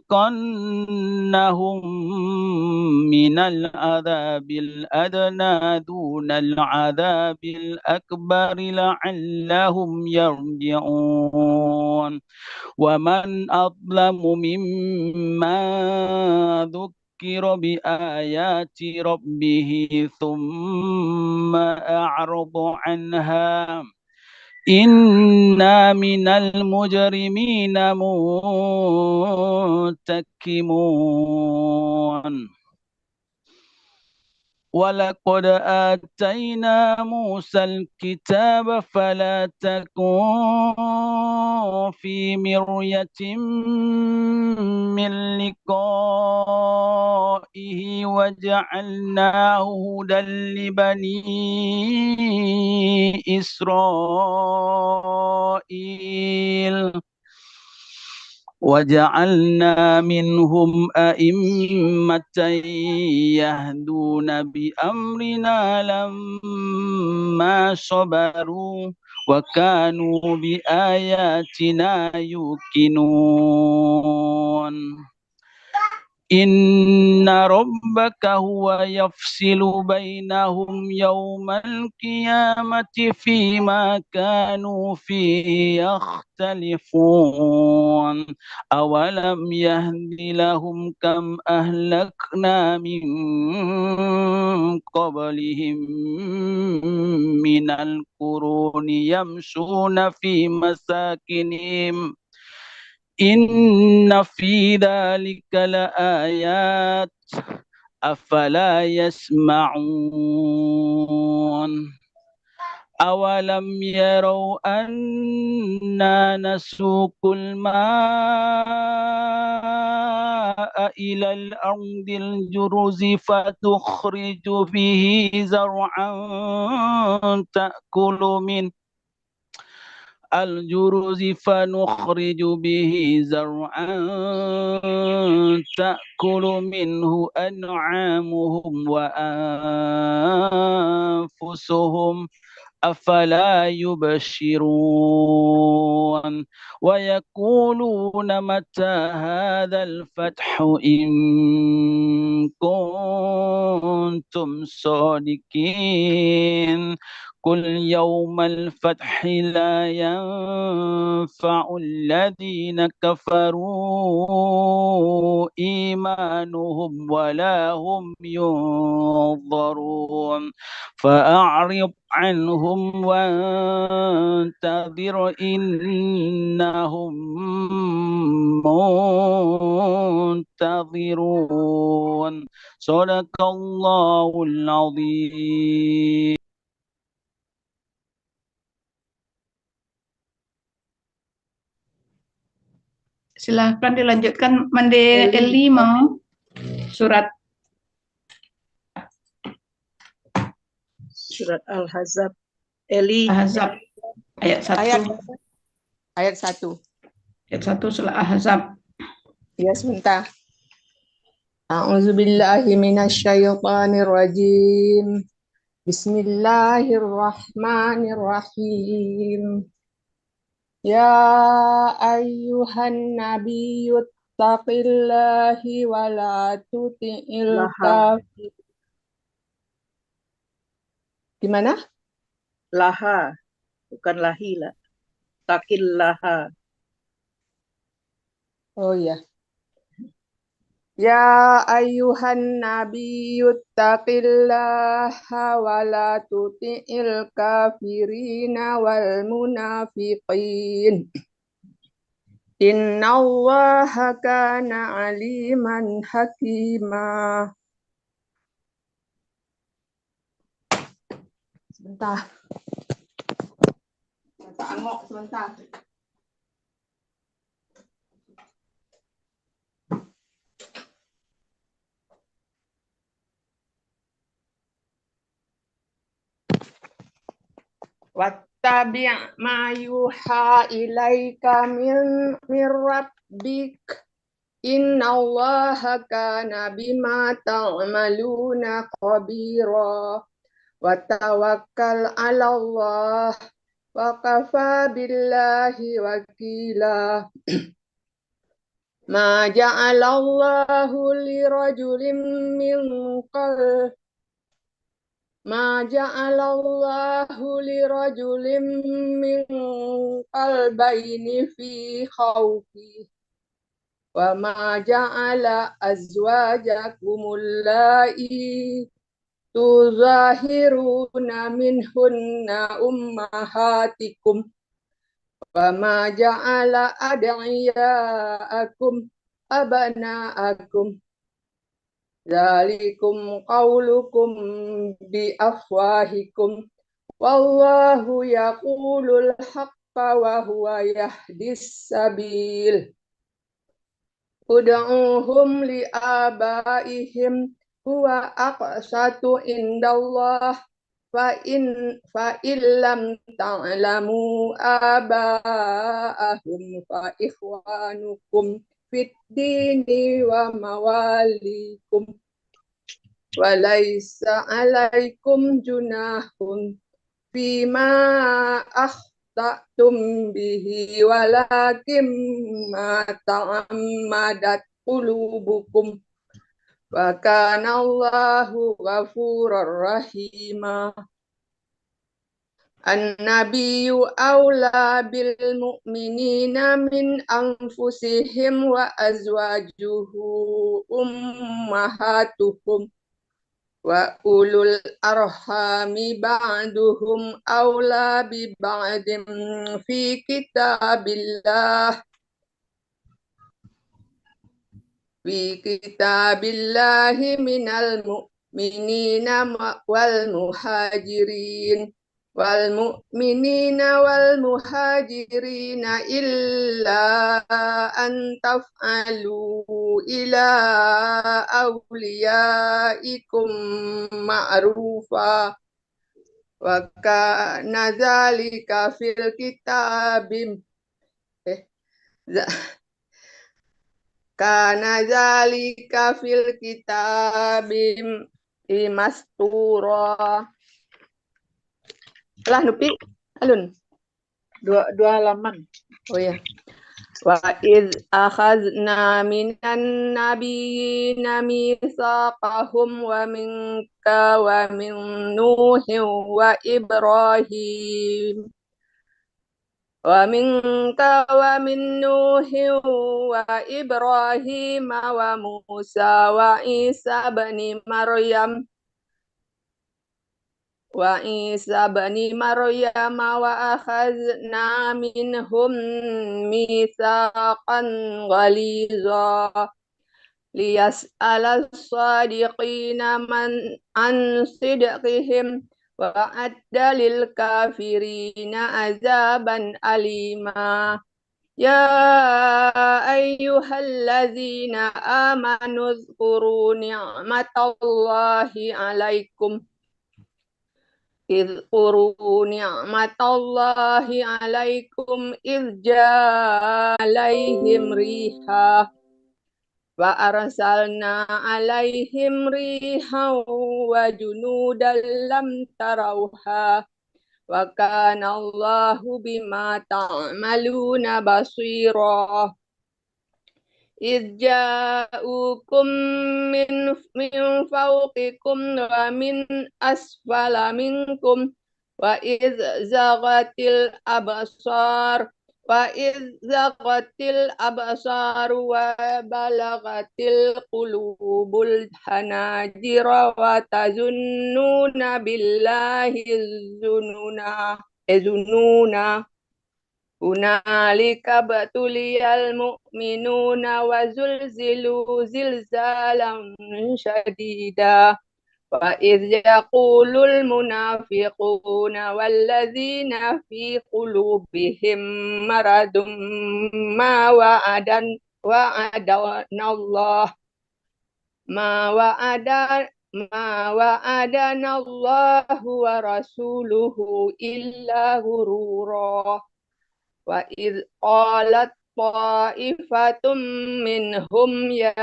من العذاب الأدنى دون العذاب الأكبر لعلهم يرجعون ومن أظلم ممن ذكر بآيات ربه ثم أعرض عنها إنا من المجرمين منتقمون ولقد آتينا موسى الكتاب فلا تكن في مرية من لقائه وجعلناه هدى لبني إسرائيل وجعلنا منهم أئمة يهدون بأمرنا لما صبروا وكانوا بآياتنا يوقنون إن ربك هو يفصل بينهم يوم القيامة فيما كانوا فيه يختلفون أولم يهد لهم كم أهلكنا من قبلهم من القرون يمشون في مساكنهم إن في ذلك لآيات أفلا يسمعون أولم يروا أنا نسوق الماء إلى الأرض الجرز فتخرج به زرعا فنخرج به زرعا تأكل منه أنعامهم وأنفسهم أفلا يبشرون ويقولون متى هذا الفتح إن كنتم صادقين قل يوم الفتح لا ينفع الذين كفروا إيمانهم ولا هم ينظرون فأعرض عنهم وانتظر إنهم منتظرون صدق الله العظيم. Silahkan dilanjutkan Mande Eli mau surat Al-Ahzab. Eli. Ahzab ayat 1. Ayat 1. Ayat 1 surah Ahzab. Ya, sebentar. A'udzubillahi minasyaitonirrajim. Bismillahirrahmanirrahim. Ya ayyuhan nabiyyu taqillahi wa la tuti'il kafir. Gimana? Laha, bukan lahila. Taqillaha. Oh ya. Ya ayyuhan nabiyyu taqillaha wa la tuti'il kafirina wal munafiqin. Innallaha kana aliman hakima. Sebentar. Angok sebentar. wattabi' ma yuha ilaika min rabbik innallaha kana bima ta'maluna khabira wa tawakkal 'ala Allah wa kafa billahi wakila. Ma ja'alallahu lirajulin min qalb Ma ja'alallahu lirajulin min qalbayni fi khawfi wa ma ja'ala azwajakumul la'i tuzahiruna minhunna ummahatikum wa ma ja'ala ad'iyaakum abna'akum dzalikum qaulukum bi afwahikum wallahu yaqulul haqqa wa huwa yahdis sabil ud'uhum li abaihim huwa aqsatu indallah fa illam ta'lamu aba'ahum fa ikhwanukum fit dini wa mawalikum wa laisa alaikum junahun fima akhtatum bihi walakin ma ta'ammadat qulubukum wa kana Allahu ghafurur rahima. An-nabiyyu awla bil mu'minina min anfusihim wa azwajuhu ummahatuhum wa ulul arhami ba'duhum awla bi ba'din fi kitabillahi minal mu'minina wal muhajirin illa an taf'alu ila awliyaikum ma'rufa wa kana dzalika fil kitabim kana dzalika fil kitabim mastura. Lah Nupi, Alun. Dua halaman. Oh ya. Wa iz akhadna minan nabiyyina mitsaqahum wa minka wa min Nuhin wa Ibrahim wa minka wa min Nuhin wa Ibrahim wa Musa wa Isa ibn Maryam wa akhadna minhum mitsaqan ghaliza liyas'ala as-sadiqina an sidqihim wa adda lil kafirina azaban alima. Ya ayyuhallazina amanu dzkuru ni'matallahi 'alaikum اذكروا نعمة الله عليكم إذ جاء عليهم ريحا وأرسلنا عليهم ريحا وجنودا لم تروها وكان الله بما تعملون بصيرا إذ جاءوكم من فوقكم ومن أسفل منكم وإذ زاغت الأبصار وبلغت القلوب الحناجر وتظنون بالله الظنونا هنالك ابتلي المؤمنون وزلزلوا زلزالا شديدا وإذ يقول المنافقون والذين في قلوبهم مرض ما وعدنا ma wa'adana Allahu wa rasuluhu illa ghurura. Wa idh qalat ta'ifatum minhum ya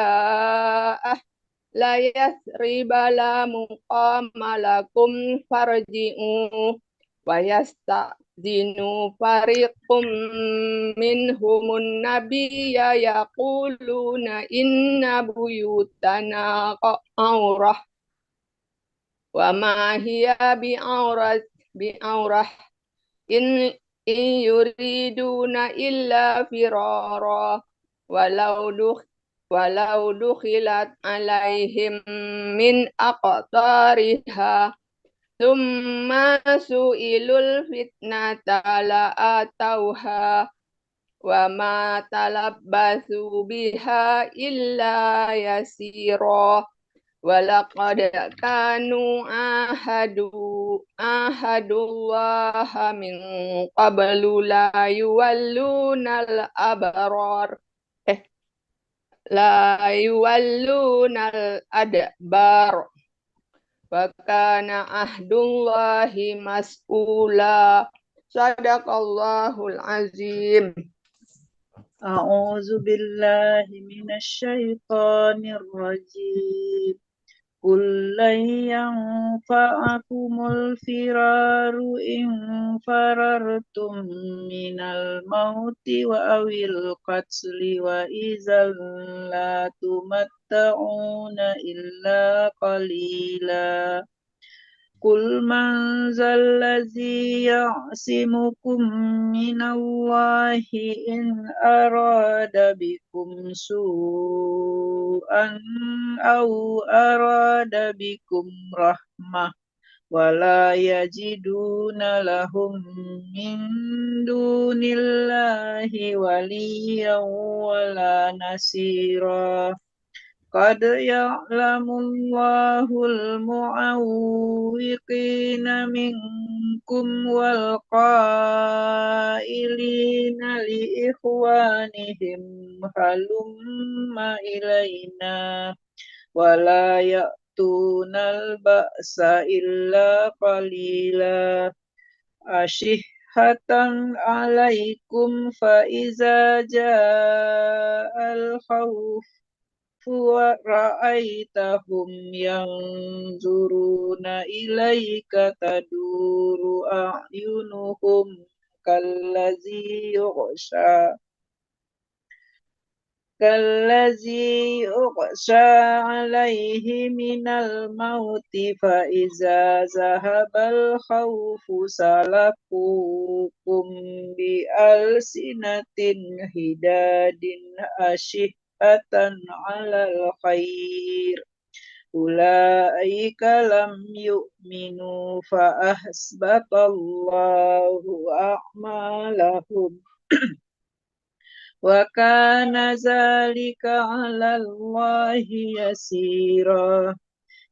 la yathriba la muqama lakum farji'u wa yasta'dinu fariqum minhumun nabiyya yaquluna inna buyutana aurah wa ma hiya bi'aurah in yuriduna illa firara walau dukhilat alaihim min aqtariha thumma su'ilul fitnata la'atauha wa ma talabbasu biha illa yasira walaqad kanu ahadullaha min qablu la yuwallunal abrar la yuwallunal adbar wa kana ahdullahi mas'ula. Sadaqallahul azim. A'udzu billahi minasy syaithanir rajim. Qul lan yanfa'akumul firaru in farartum minal mauti wa awil qatli wa idzal la tumatta'una illa qalila. Qul man zallazi ya'simukum minallahi in arada bikum su'an aw arada bikum rahmah wala yajiduna lahum min dunillahi waliyyan wala nasira. Qad ya'lamullahu al-mu'awwiqina minkum wal qailina li ikhwanihim halumma ilaina wala ya'tunal ba'sa illa qalila ashihatan alaikum fa iza ja'al khawf ra'aitahum yanzuruna ilaika taduru a'yunuhum kallazi yughsha alaihi minal mauti fa iza zahabal khawfu salakukum bi alsinatin hidadin asyihatan alal khair ulaika lam yu'minu fa ahbatallahu a'malahum wa kana zalika 'alallahi yasira.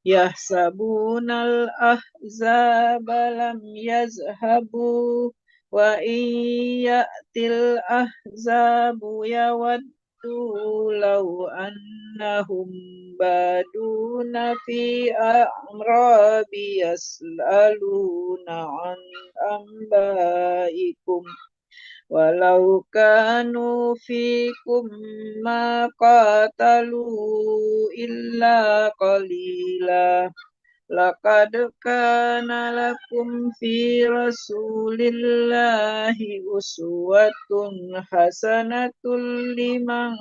Yahsabunal ahzaba lam yazhabu wa in ya'til ahzabu yawaddu law annahum baduna fi a'rabi yas'aluna an ambaikum walau kanu fikum ma qatalu illa qalila. Laqad kana lakum fi rasulillahi uswatun hasanatun liman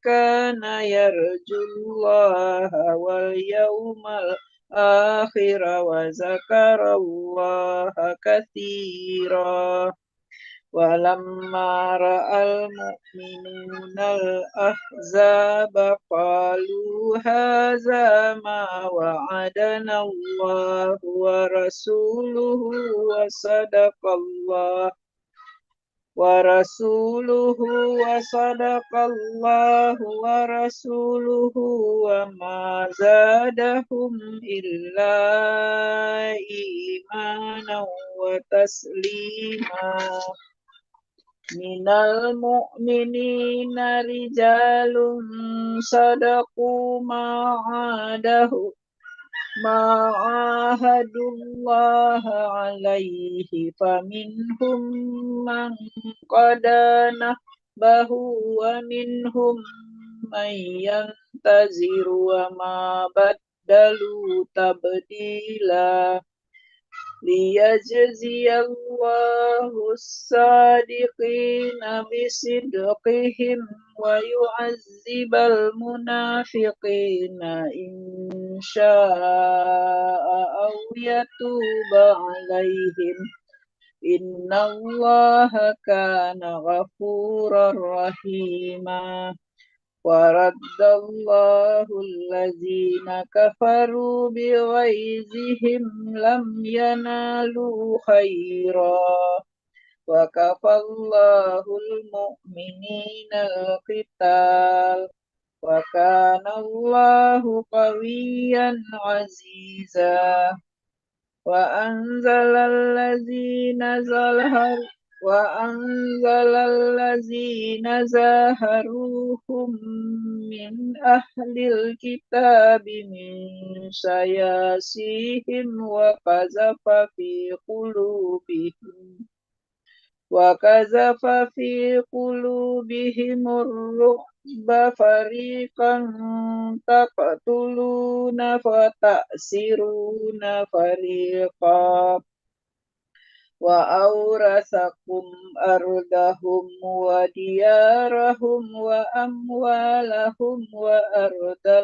kana yarjullaha wal yawmal akhir wa zakarallaha katsira. Walamma ra'al mu'minunal ahzaba qalu hadza ma wa'adana Allahu wa rasuluhu wa sadaqallahu wa rasuluhu wa ma zadahum illa imanan wa taslima. Minal mu'minina rijalun sadaqu ma'adahu ما عاهدوا الله عليه فمنهم من قضى نحبه ومنهم من ينتظر وما بدلوا تبديلا ليجزي الله الصادقين بصدقهم ويعذب المنافقين إن شاء أو يتوب عليهم إن الله كان غفورا رحيما ورد الله الذين كفروا بغيظهم لم ينالوا خيرا وكفى الله المؤمنين القتال وكان الله قويا عزيزا وأنزل الذين زاهروهم من أهل الكتاب من سياسيهم وقذف في قلوبهم الرعب فريقا تقتلون وتأسرون فريقا وأورثكم أرضهم وديارهم وأموالهم وأرضا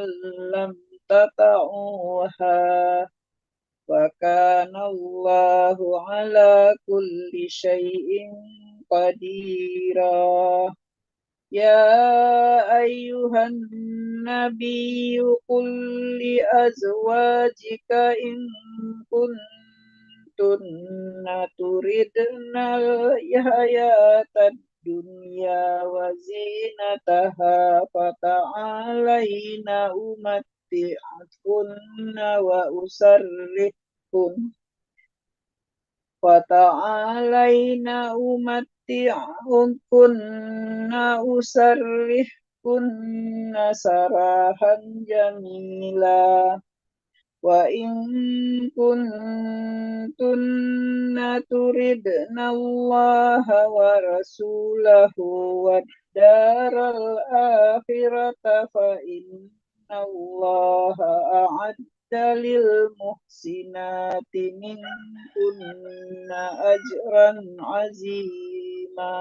لم تطئوها وكان الله على كل شيء قديرا يا أيها النبي قل لأزواجك إن كنتن تردن الحياة الدنيا وزينتها فتعالين أمتعكن وأسرحكن سراحا جميلا وإن كنتن تردن الله ورسوله والدار الآخرة فإن الله أعد للمحسنات منكن أجرا عظيما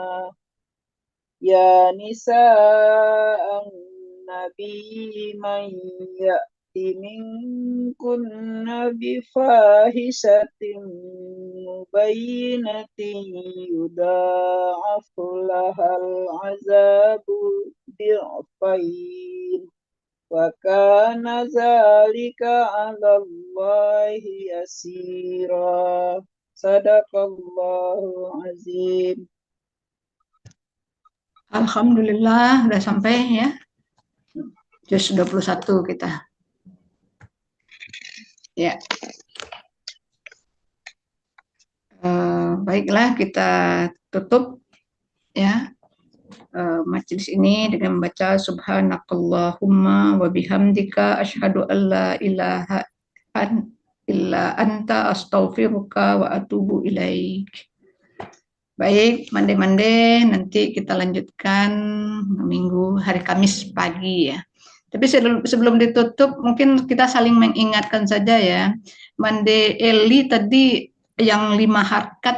يا نساء النبي من يأت منكن بفاحشة مبينة يضاعف لها العذاب ضعفين وكان ذلك على الله يسيرا صدق الله العظيم. Alhamdulillah, udah sampai ya. Juz 21 kita. Ya. Baiklah, kita tutup ya majelis ini dengan membaca subhanakallahumma wa bihamdika asyhadu an la ilaha illa anta astaghfiruka wa atubu ilaik. Baik, mande-mande nanti kita lanjutkan minggu hari Kamis pagi ya. Tapi sebelum ditutup mungkin kita saling mengingatkan saja ya. Mande Eli tadi yang 5 harkat